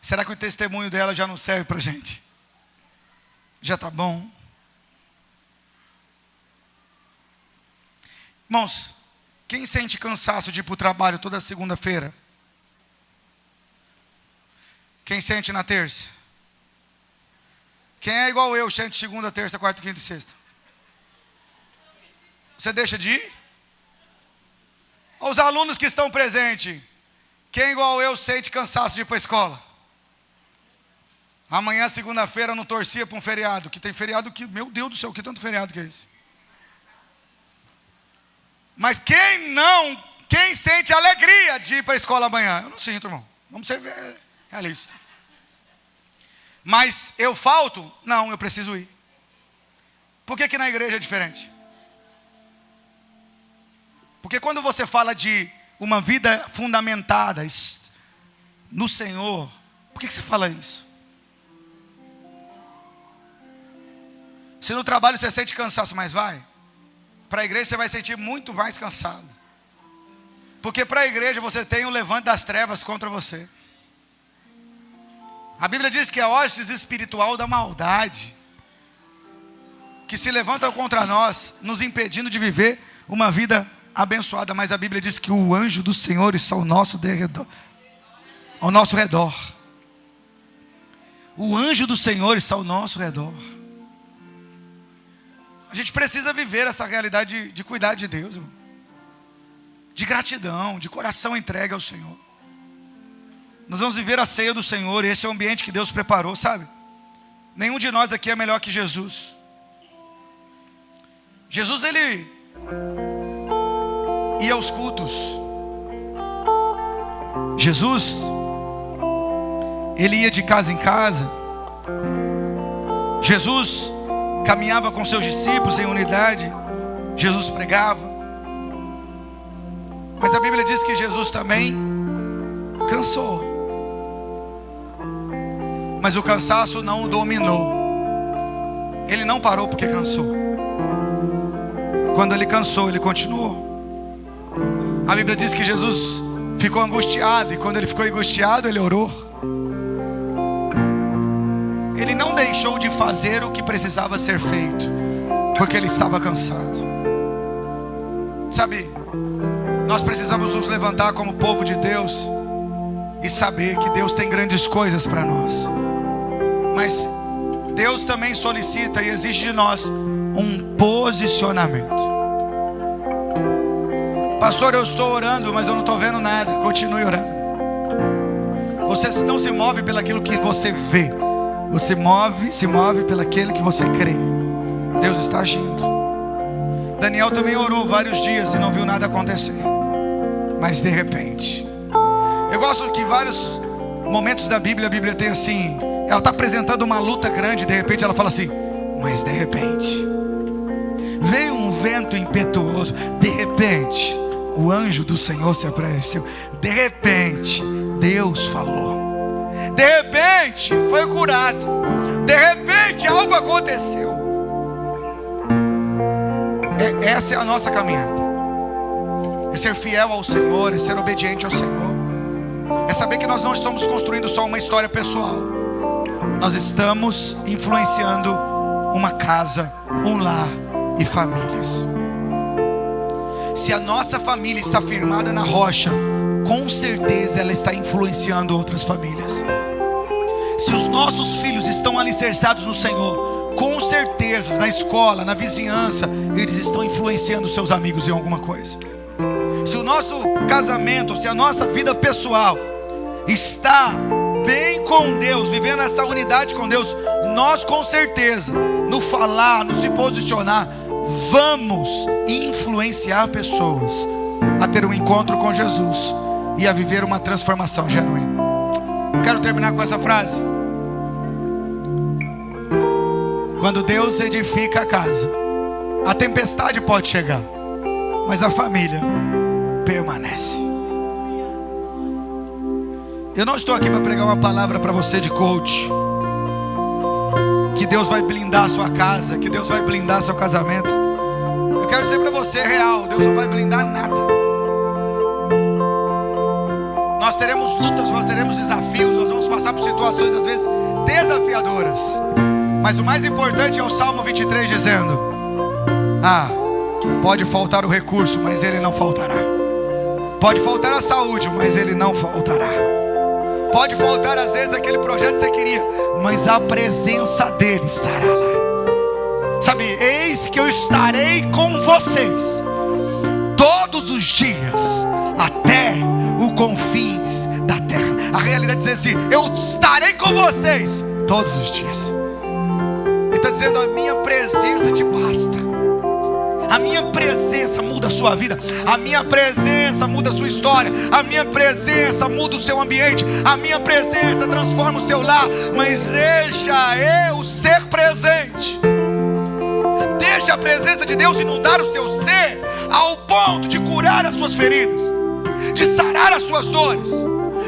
Será que o testemunho dela já não serve para a gente? Já está bom? Irmãos, quem sente cansaço de ir para o trabalho toda segunda-feira? Quem sente na terça? Quem é igual eu, sente segunda, terça, quarta, quinta e sexta? Você deixa de ir? Os alunos que estão presentes, quem é igual eu sente cansaço de ir para a escola? Amanhã, segunda-feira, não torcia para um feriado, que tem feriado que, meu Deus do céu, que tanto feriado que é esse? Mas quem sente alegria de ir para a escola amanhã? Eu não sinto, irmão, vamos ser realistas. Mas eu falto? Não, eu preciso ir. Por que na igreja é diferente? Porque quando você fala de uma vida fundamentada no Senhor, por que você fala isso? Se no trabalho você sente cansaço, mas vai, para a igreja você vai sentir muito mais cansado. Porque para a igreja você tem o levante das trevas contra você. A Bíblia diz que é a hostes espiritual da maldade, que se levantam contra nós, nos impedindo de viver uma vida abençoada. Mas a Bíblia diz que o anjo do Senhor está ao nosso redor. O anjo do Senhor está ao nosso redor. A gente precisa viver essa realidade de cuidar de Deus, irmão. De gratidão, de coração entregue ao Senhor. Nós vamos viver a ceia do Senhor, e esse é o ambiente que Deus preparou, sabe? Nenhum de nós aqui é melhor que Jesus. Jesus, ele ia aos cultos. Jesus, ele ia de casa em casa. Jesus caminhava com seus discípulos em unidade. Jesus pregava. Mas a Bíblia diz que Jesus também cansou. Mas o cansaço não o dominou. Ele não parou porque cansou. Quando ele cansou, ele continuou. A Bíblia diz que Jesus ficou angustiado, e quando ele ficou angustiado, ele orou. Ele não deixou de fazer o que precisava ser feito, porque ele estava cansado. Sabe, nós precisamos nos levantar como povo de Deus e saber que Deus tem grandes coisas para nós. Mas Deus também solicita e exige de nós um posicionamento. Pastor, eu estou orando, mas eu não estou vendo nada. Continue orando. Você não se move pelaquilo que você vê. Você se move pelaquilo que você crê. Deus está agindo. Daniel também orou vários dias e não viu nada acontecer. Mas de repente, eu gosto que vários momentos da Bíblia, a Bíblia tem assim, ela está apresentando uma luta grande, de repente ela fala assim, mas de repente veio um vento impetuoso. De repente o anjo do Senhor se apareceu. De repente Deus falou. De repente foi curado. De repente algo aconteceu. Essa é a nossa caminhada. É ser fiel ao Senhor, é ser obediente ao Senhor. É saber que nós não estamos construindo só uma história pessoal. Nós estamos influenciando uma casa, um lar e famílias. Se a nossa família está firmada na rocha, com certeza ela está influenciando outras famílias. Se os nossos filhos estão alicerçados no Senhor, com certeza na escola, na vizinhança, eles estão influenciando seus amigos em alguma coisa. Se o nosso casamento, se a nossa vida pessoal está bem com Deus, vivendo essa unidade com Deus, nós com certeza, no falar, no se posicionar, vamos influenciar pessoas a ter um encontro com Jesus e a viver uma transformação genuína. Quero terminar com essa frase. Quando Deus edifica a casa, a tempestade pode chegar, mas a família permanece. Eu não estou aqui para pregar uma palavra para você de coach, que Deus vai blindar a sua casa, que Deus vai blindar seu casamento. Eu quero dizer para você real, Deus não vai blindar nada. Nós teremos lutas, nós teremos desafios, nós vamos passar por situações às vezes desafiadoras, mas o mais importante é o Salmo 23 dizendo: pode faltar o recurso, mas ele não faltará. Pode faltar a saúde, mas ele não faltará. Pode faltar às vezes aquele projeto que você queria, mas a presença dele estará lá. Sabe, eis que eu estarei com vocês todos os dias, até os confins da terra. A realidade diz assim: eu estarei com vocês todos os dias. Ele está dizendo: a minha presença te basta. A minha presença muda a sua vida. A minha presença muda a sua história. A minha presença muda o seu ambiente. A minha presença transforma o seu lar. Mas deixa eu ser presente. Deixa a presença de Deus inundar o seu ser, ao ponto de curar as suas feridas, de sarar as suas dores,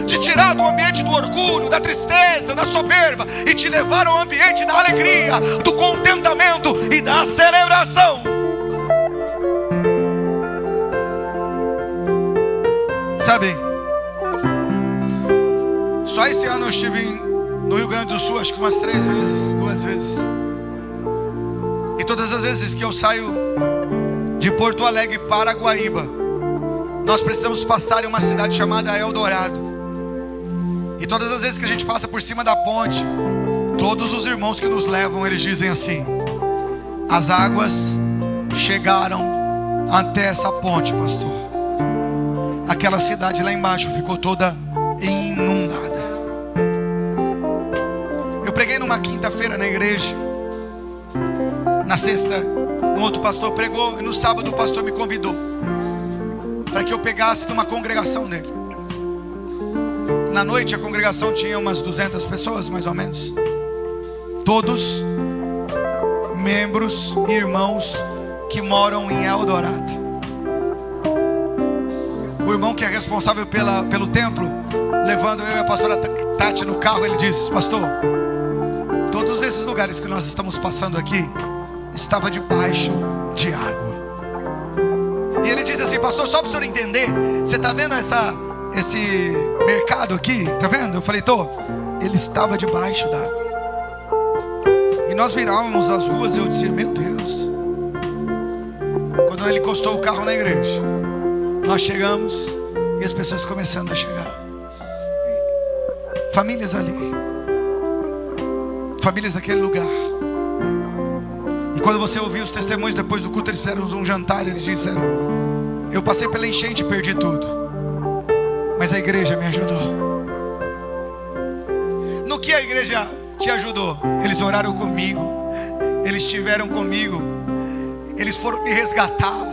de tirar do ambiente do orgulho, da tristeza, da soberba, e te levar ao ambiente da alegria, do contentamento e da celebração. Sabe, só esse ano eu estive no Rio Grande do Sul, acho que umas 2 vezes. E todas as vezes que eu saio de Porto Alegre para Guaíba, nós precisamos passar em uma cidade chamada Eldorado. E todas as vezes que a gente passa por cima da ponte, todos os irmãos que nos levam, eles dizem assim: as águas chegaram até essa ponte, pastor. Aquela cidade lá embaixo ficou toda inundada. Eu preguei numa quinta-feira na igreja. Na sexta, um outro pastor pregou. E no sábado o pastor me convidou para que eu pegasse numa congregação dele. Na noite a congregação tinha umas 200 pessoas, mais ou menos. Todos membros e irmãos que moram em Eldorado. O irmão que é responsável pelo templo, levando eu e a pastora Tati no carro, ele disse: pastor, todos esses lugares que nós estamos passando aqui estava debaixo de água. E ele disse assim: pastor, só para o senhor entender, você está vendo esse mercado aqui? Está vendo? Eu falei: tô. Ele estava debaixo d'água. E nós virávamos as ruas e eu dizia: meu Deus. Quando ele encostou o carro na igreja, nós chegamos e as pessoas começando a chegar. Famílias ali, famílias daquele lugar. E quando você ouviu os testemunhos depois do culto, eles fizeram um jantar e eles disseram: eu passei pela enchente e perdi tudo, mas a igreja me ajudou. No que a igreja te ajudou? Eles oraram comigo, eles estiveram comigo, eles foram me resgatar,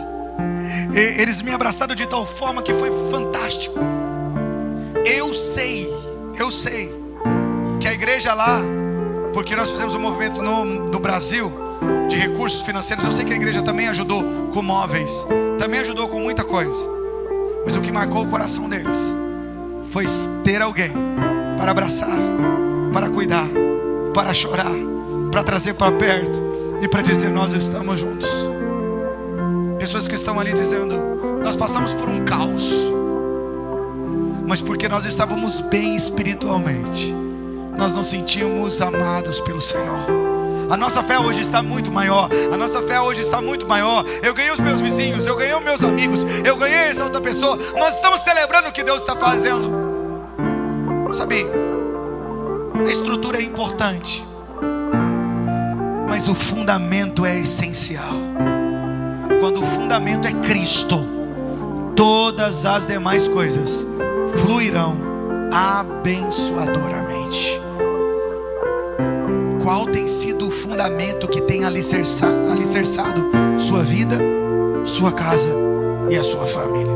eles me abraçaram de tal forma que foi fantástico. Eu sei que a igreja lá, porque nós fizemos um movimento no Brasil de recursos financeiros, eu sei que a igreja também ajudou com móveis, também ajudou com muita coisa. Mas o que marcou o coração deles foi ter alguém para abraçar, para cuidar, para chorar, para trazer para perto e para dizer: nós estamos juntos. Pessoas que estão ali dizendo: nós passamos por um caos, mas porque nós estávamos bem espiritualmente, nós nos sentimos amados pelo Senhor. A nossa fé hoje está muito maior. A nossa fé hoje está muito maior. Eu ganhei os meus vizinhos, eu ganhei os meus amigos, eu ganhei essa outra pessoa. Nós estamos celebrando o que Deus está fazendo. Sabe, a estrutura é importante, mas o fundamento é essencial. Quando o fundamento é Cristo, todas as demais coisas fluirão abençoadoramente. Qual qual tem sido o fundamento que tem alicerçado sua vida, sua casa e a sua família.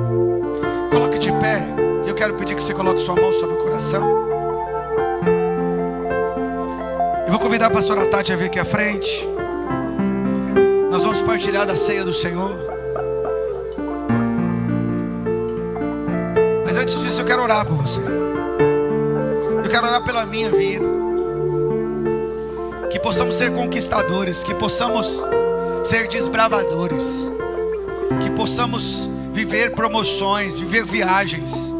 Coloque de pé. Eu quero pedir que você coloque sua mão sobre o coração. Eu vou convidar a pastora Tati a vir aqui à frente. Nós vamos partilhar da ceia do Senhor. Mas antes disso eu quero orar por você. Eu quero orar pela minha vida. Que possamos ser conquistadores, que possamos ser desbravadores, que possamos viver promoções, viver viagens,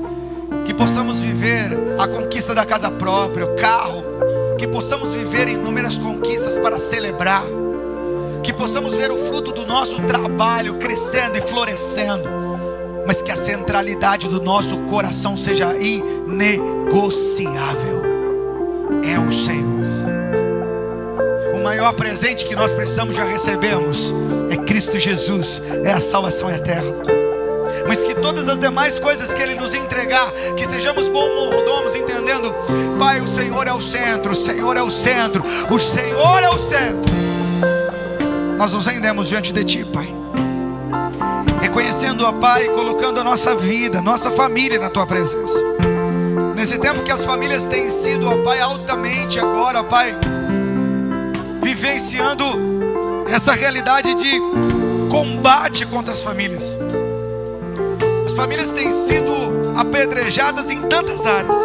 que possamos viver a conquista da casa própria, o carro, que possamos viver inúmeras conquistas para celebrar, que possamos ver o fruto do nosso trabalho crescendo e florescendo, mas que a centralidade do nosso coração seja inegociável. É o Senhor. O maior presente que nós precisamos, já recebemos, é Cristo Jesus, é a salvação eterna. Mas que todas as demais coisas que Ele nos entregar, que sejamos bons mordomos, entendendo: Pai, o Senhor é o centro, o Senhor é o centro, o Senhor é o centro. Nós nos rendemos diante de Ti, Pai, reconhecendo, ó Pai, colocando a nossa vida, nossa família na Tua presença. Nesse tempo que as famílias têm sido, ó Pai, altamente agora, ó Pai, vivenciando essa realidade de combate contra as famílias. As famílias têm sido apedrejadas em tantas áreas.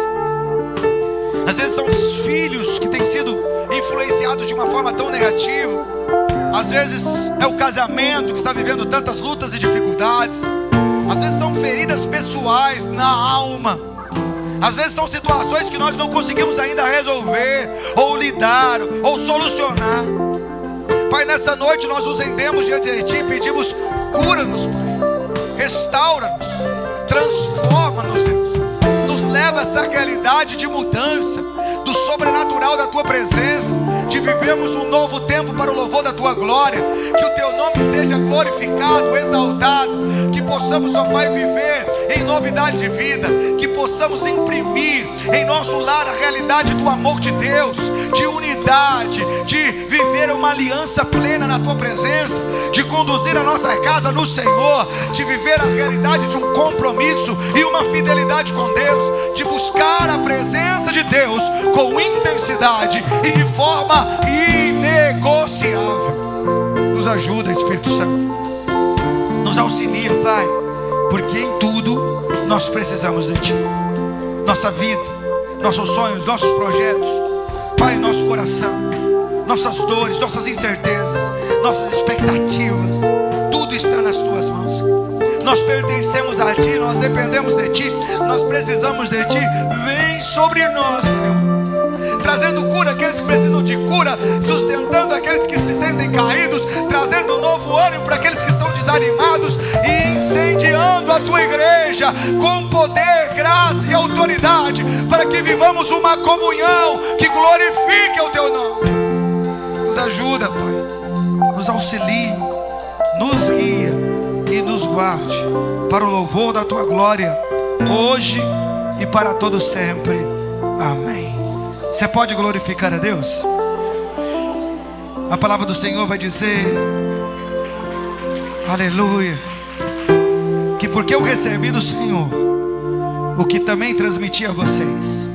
Às vezes são os filhos que têm sido influenciados de uma forma tão negativa. Às vezes é o casamento que está vivendo tantas lutas e dificuldades. Às vezes são feridas pessoais na alma. Às vezes são situações que nós não conseguimos ainda resolver, ou lidar, ou solucionar. Pai, nessa noite nós nos rendemos diante de Ti e pedimos: cura-nos, Pai, restaura-nos, transforma-nos, Deus. Nos leva a essa realidade de mudança, do sobrenatural da Tua presença, de vivermos um novo tempo para o louvor da Tua glória. Que o Teu nome seja glorificado, exaltado. Que possamos, ó Pai, viver em novidade de vida. Que possamos imprimir em nosso lar a realidade do amor de Deus, de unidade, de viver uma aliança plena na Tua presença, de conduzir a nossa casa no Senhor, de viver a realidade de um compromisso e uma fidelidade com Deus, de buscar a presença de Deus com intensidade e de forma inegociável. Nos ajuda, Espírito Santo. Nos auxilia, Pai, porque em tudo nós precisamos de Ti. Nossa vida, nossos sonhos, nossos projetos, Pai, nosso coração, nossas dores, nossas incertezas, nossas expectativas, tudo está nas Tuas mãos. Nós pertencemos a Ti, nós dependemos de Ti, nós precisamos de Ti. Vem sobre nós, Senhor, trazendo cura àqueles que precisam de cura, sustentando aqueles que se sentem caídos, trazendo um novo ânimo para aqueles que estão desanimados e incendiando a Tua igreja com poder, graça e autoridade, para que vivamos uma comunhão que glorifique o Teu nome. Nos ajuda, Pai, nos auxilie, nos guia e nos guarde para o louvor da Tua glória, hoje e para todo sempre. Amém. Você pode glorificar a Deus? A palavra do Senhor vai dizer, aleluia, que porque eu recebi do Senhor o que também transmiti a vocês,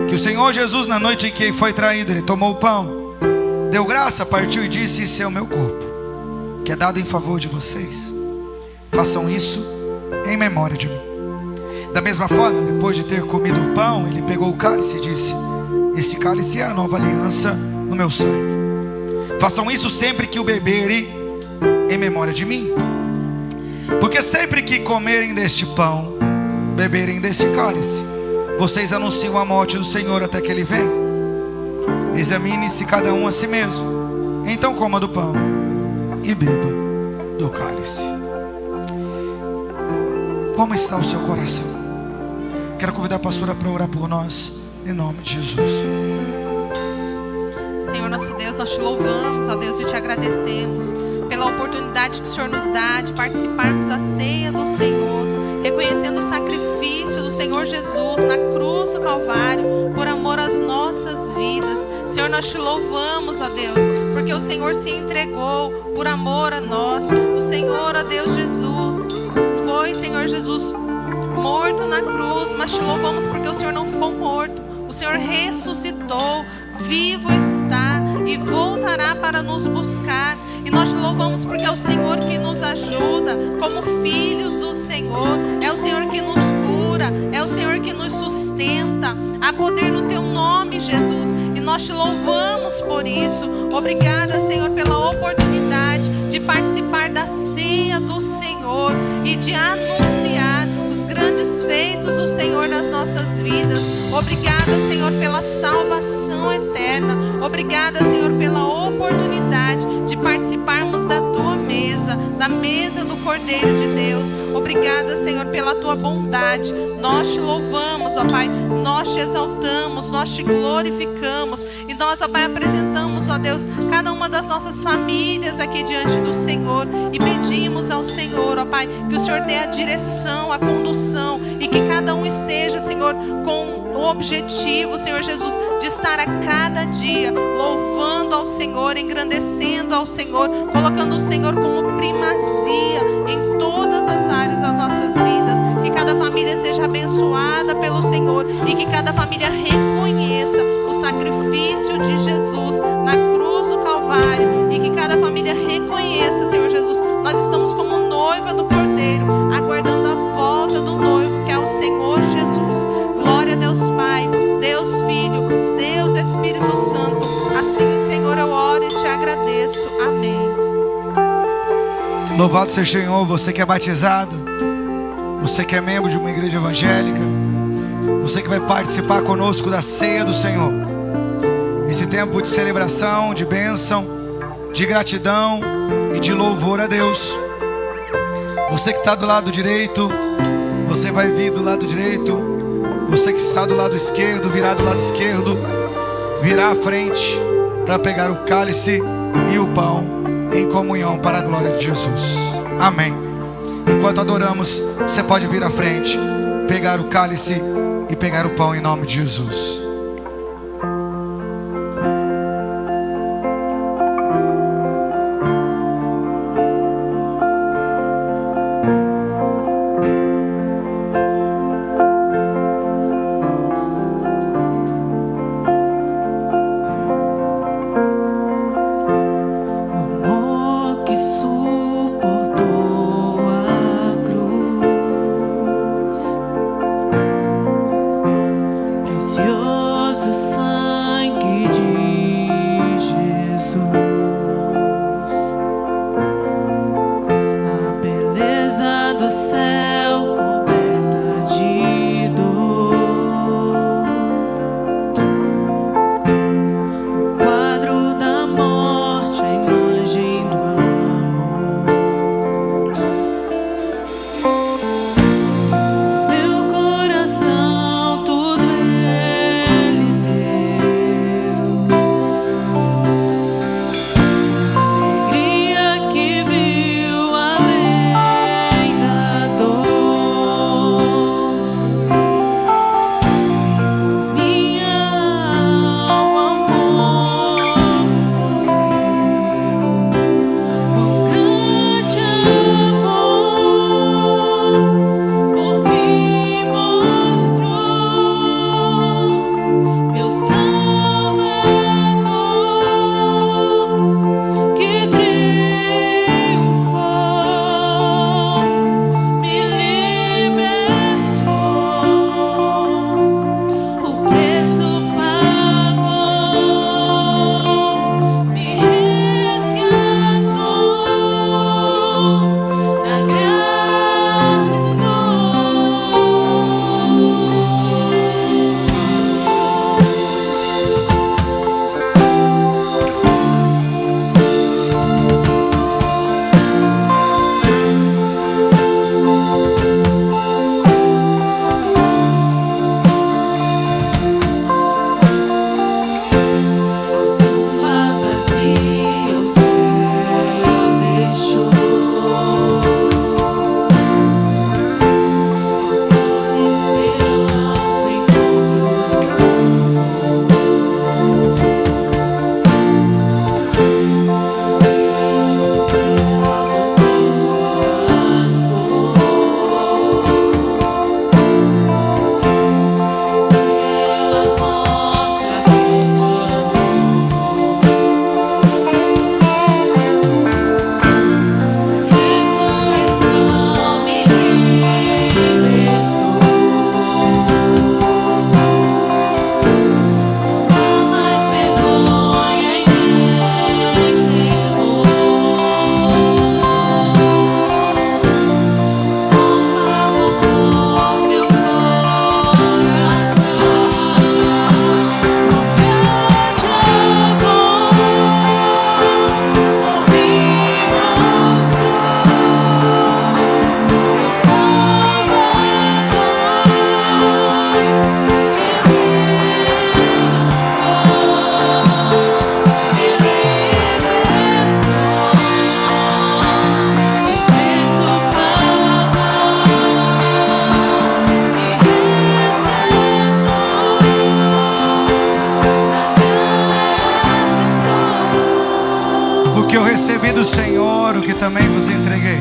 que o Senhor Jesus, na noite em que foi traído, Ele tomou o pão, deu graça, partiu e disse: esse é o meu corpo, que é dado em favor de vocês. Façam isso em memória de mim. Da mesma forma, depois de ter comido o pão, Ele pegou o cálice e disse: este cálice é a nova aliança no meu sangue. Façam isso sempre que o beberem em memória de mim. Porque sempre que comerem deste pão, beberem deste cálice, vocês anunciam a morte do Senhor até que Ele venha. Examine-se cada um a si mesmo, então coma do pão e beba do cálice. Como está o seu coração? Quero convidar a pastora para orar por nós, em nome de Jesus. Senhor nosso Deus, nós Te louvamos, ó Deus, e Te agradecemos pela oportunidade que o Senhor nos dá de participarmos da ceia do Senhor, reconhecendo o sacrifício do Senhor Jesus na cruz do Calvário, por amor às nossas vidas. Senhor, nós te louvamos, ó Deus, porque o Senhor se entregou por amor a nós. O Senhor, ó Deus Jesus, foi, Senhor Jesus, morto na cruz, mas te louvamos porque o Senhor não ficou morto. O Senhor ressuscitou, vivo está e voltará para nos buscar. E nós te louvamos porque é o Senhor que nos ajuda como filhos do Senhor. É o Senhor que nos cura, é o Senhor que nos sustenta. Há poder no teu nome, Jesus, e nós te louvamos por isso. Obrigada, Senhor, pela oportunidade de participar da ceia do Senhor e de anunciar os grandes feitos do Senhor nas nossas vidas. Obrigada, Senhor, pela salvação eterna. Obrigada, Senhor, pela oportunidade de participarmos da tua mesa, da mesa do Cordeiro de Deus. Obrigada, Senhor, pela tua bondade. Nós te louvamos, ó Pai, nós te exaltamos, nós te glorificamos. E nós, ó Pai, apresentamos, ó Deus, cada uma das nossas famílias aqui diante do Senhor. E pedimos ao Senhor, ó Pai, que o Senhor dê a direção, a condução. E que cada um esteja, Senhor, com o objetivo, Senhor Jesus, de estar a cada dia louvando ao Senhor, engrandecendo ao Senhor, colocando o Senhor como primazia em todas as áreas das nossas vidas. Que cada família seja abençoada pelo Senhor e que cada família reconheça o sacrifício de Jesus na cruz do Calvário e que cada família reconheça, Senhor Jesus, nós estamos como noiva do Cordeiro, aguardando a volta do noivo, que é o Senhor Jesus. Glória a Deus Pai, Deus Filho, Deus Espírito Santo. Assim, Senhor, eu oro e te agradeço. Amém. Louvado seja o Senhor, você que é batizado, você que é membro de uma igreja evangélica, você que vai participar conosco da ceia do Senhor. Esse tempo de celebração, de bênção, de gratidão e de louvor a Deus. Você que está do lado direito, você vai vir do lado direito. Você que está do lado esquerdo, virá do lado esquerdo, virá à frente para pegar o cálice e o pão em comunhão para a glória de Jesus. Amém. Enquanto adoramos, você pode vir à frente, pegar o cálice e pegar o pão em nome de Jesus. Your do Senhor o que também vos entreguei.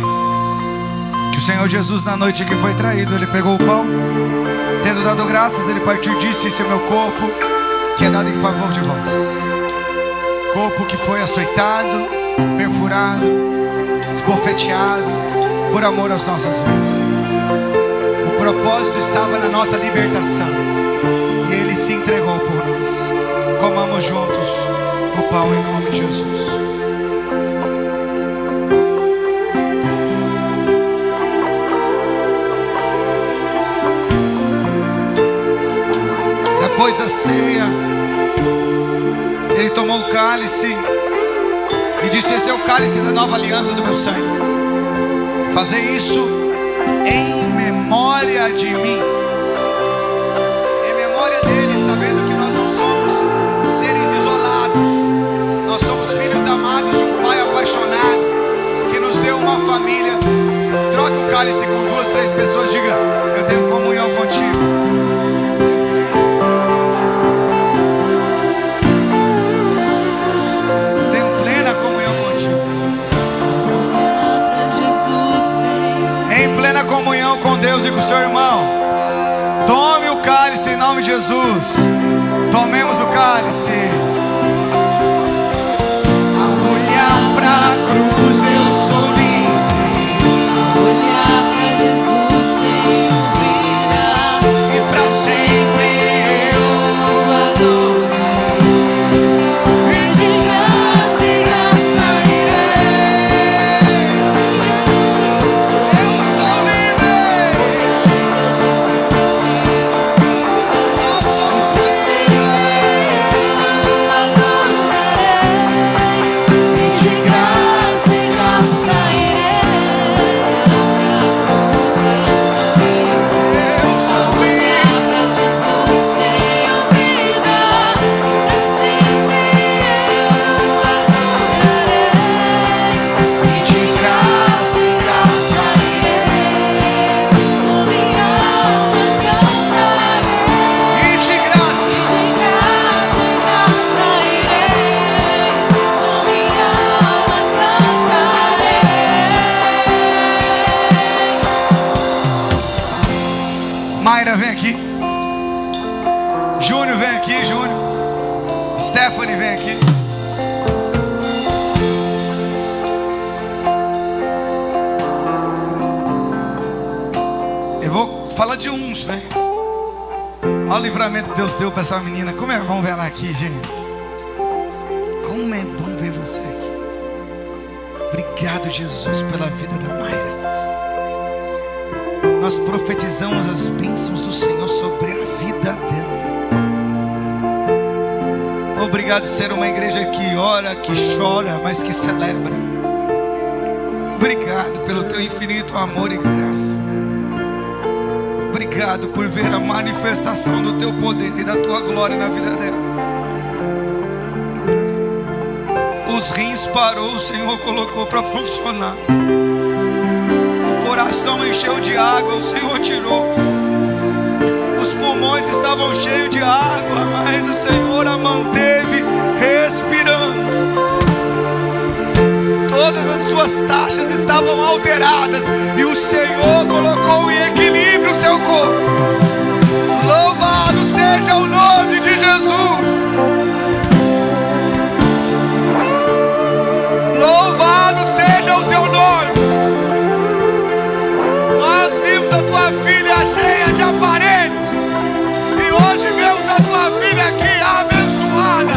Que o Senhor Jesus, na noite que foi traído, ele pegou o pão, tendo dado graças, ele partiu e disse: esse é meu corpo, que é dado em favor de vós. Corpo que foi açoitado, perfurado, esbofeteado, por amor às nossas vidas. O propósito estava na nossa libertação, e ele se entregou por nós. Comamos juntos o pão em nome de Jesus. Depois da ceia, ele tomou o cálice e disse: esse é o cálice da nova aliança do meu sangue. Fazer isso em memória de mim, em memória dele, sabendo que nós não somos seres isolados, nós somos filhos amados de um pai apaixonado que nos deu uma família. Troque o cálice com 2, 3 pessoas, diga: eu tenho comunhão contigo. Comunhão com Deus e com o seu irmão. Tome o cálice em nome de Jesus. Tomemos o cálice. Ao olhar para a cruz eu sou livre. Ao olhar para Jesus tenho vida. E para sempre eu adorarei. E de graça em graça irei. Eu sou livre. Mayra, vem aqui. Júnior, vem aqui, Júnior. Stephanie, vem aqui. Eu vou falar de uns, né? Olha o livramento que Deus deu para essa menina. Como é bom ver ela aqui, gente. Como é bom ver você aqui. Obrigado, Jesus, pela vida da Mayra. Nós profetizamos as bênçãos do Senhor sobre a vida dela. Obrigado por ser uma igreja que ora, que chora, mas que celebra. Obrigado pelo teu infinito amor e graça. Obrigado por ver a manifestação do teu poder e da tua glória na vida dela. Os rins parou, o Senhor colocou para funcionar. O coração encheu de água, o Senhor tirou. Os pulmões estavam cheios de água, mas o Senhor a manteve respirando. Todas as suas taxas estavam alteradas e o Senhor colocou em equilíbrio o seu corpo. Louvado seja o nome de Jesus. Louvado seja o teu nome. Nós vimos a tua filha cheia de aparelhos e hoje vemos a tua filha aqui abençoada,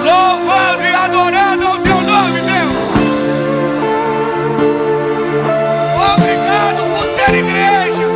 louvando e adorando ao teu nome, Deus. Obrigado por ser igreja.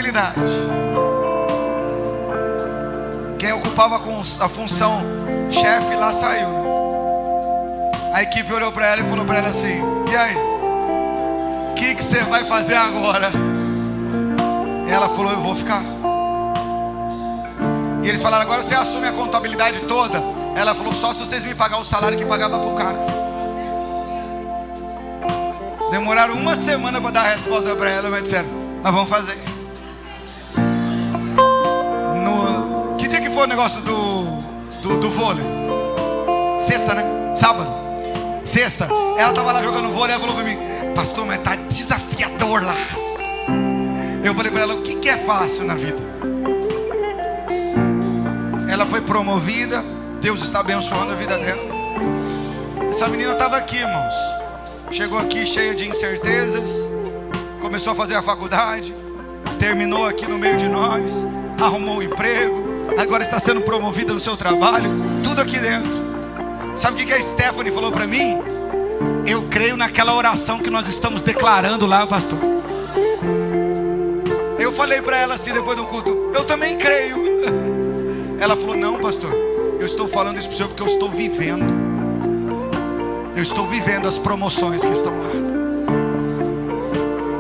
contabilidade. Quem ocupava a função chefe lá saiu, né? A equipe olhou para ela e falou para ela assim: e aí, o que você vai fazer agora? E ela falou: eu vou ficar. E eles falaram: agora você assume a contabilidade toda? Ela falou: só se vocês me pagarem o salário que pagava pro cara. Demoraram uma semana para dar a resposta para ela, mas disseram: nós vamos fazer. Que dia que foi o negócio do vôlei? Sexta, né? Sábado. Sexta. Ela estava lá jogando vôlei. Ela falou para mim: pastor, mas tá desafiador lá. Eu falei para ela: o que é fácil na vida? Ela foi promovida. Deus está abençoando a vida dela. Essa menina estava aqui, irmãos. Chegou aqui cheia de incertezas. Começou a fazer a faculdade. Terminou aqui no meio de nós. Arrumou um emprego. Agora está sendo promovida no seu trabalho. Tudo aqui dentro. Sabe o que a Stephanie falou para mim? Eu creio naquela oração que nós estamos declarando lá, pastor. Eu falei para ela assim depois do culto: eu também creio. Ela falou: não, pastor, eu estou falando isso para o senhor porque eu estou vivendo. Eu estou vivendo as promoções que estão lá.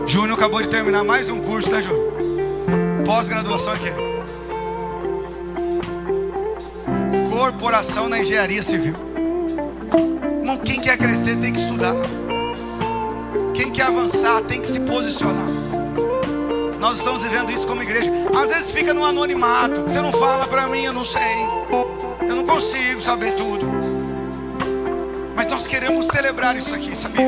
Júnior acabou de terminar mais um curso, né, Júnior? Pós-graduação aqui. Corporação na engenharia civil. Irmão, quem quer crescer tem que estudar. Quem quer avançar tem que se posicionar. Nós estamos vivendo isso como igreja. Às vezes fica no anonimato. Você não fala para mim, eu não sei. Eu não consigo saber tudo. Mas nós queremos celebrar isso aqui, sabia?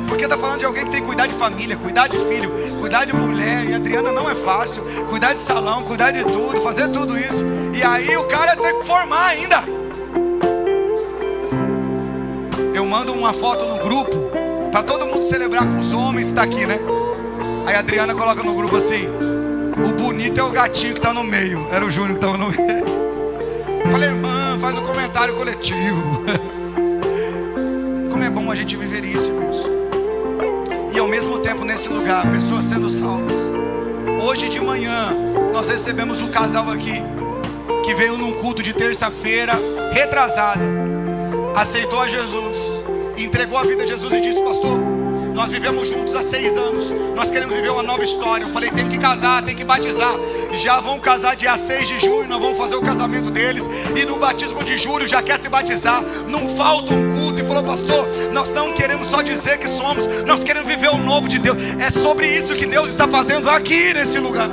Porque está falando de alguém que tem que cuidar de família, cuidar de filho, cuidar de mulher. E a Adriana não é fácil. Cuidar de salão, cuidar de tudo, fazer tudo isso. E aí o cara tem que formar ainda. Eu mando uma foto no grupo para todo mundo celebrar com os homens que está aqui, né? Aí a Adriana coloca no grupo assim: o bonito é o gatinho que está no meio. Era o Júnior que estava no meio. Falei: irmã, faz um comentário coletivo. Como é bom a gente viver isso, irmãos. E ao mesmo tempo nesse lugar, pessoas sendo salvas. Hoje de manhã nós recebemos um casal aqui que veio num culto de terça-feira retrasada, aceitou a Jesus, entregou a vida a Jesus e disse: pastor, nós vivemos juntos há 6 anos, nós queremos viver uma nova história. Eu falei: tem que casar, tem que batizar. Já vão casar dia 6 de junho, nós vamos fazer o casamento deles. E no batismo de julho já quer se batizar. Não falta um culto. E falou: pastor, nós não queremos só dizer que somos, nós queremos viver o novo de Deus. É sobre isso que Deus está fazendo aqui nesse lugar.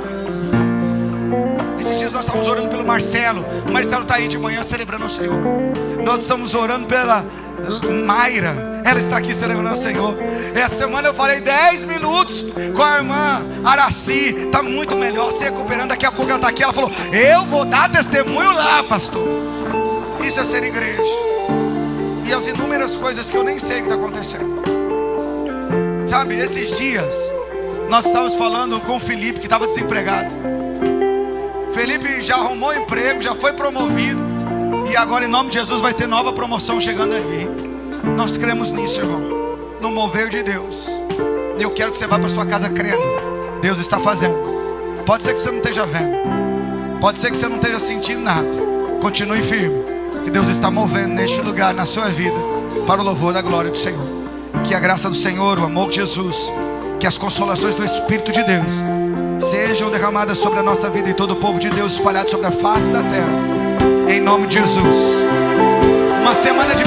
Esses dias nós estamos orando pelo Marcelo. O Marcelo está aí de manhã celebrando o Senhor. Nós estamos orando pela Mayra, ela está aqui celebrando o Senhor. Essa semana eu falei 10 minutos com a irmã Araci. Está muito melhor, se recuperando. Daqui a pouco ela está aqui. Ela falou: eu vou dar testemunho lá, pastor. Isso é ser igreja. E as inúmeras coisas que eu nem sei o que está acontecendo. Sabe, esses dias nós estávamos falando com o Felipe, que estava desempregado. Felipe já arrumou emprego, já foi promovido. E agora, em nome de Jesus, vai ter nova promoção chegando aí. Nós cremos nisso, irmão, no mover de Deus. E eu quero que você vá para sua casa crendo. Deus está fazendo. Pode ser que você não esteja vendo, pode ser que você não esteja sentindo nada. Continue firme, que Deus está movendo neste lugar, na sua vida, para o louvor da glória do Senhor. Que a graça do Senhor, o amor de Jesus, que as consolações do Espírito de Deus sejam derramadas sobre a nossa vida e todo o povo de Deus espalhado sobre a face da terra. Em nome de Jesus. Uma semana de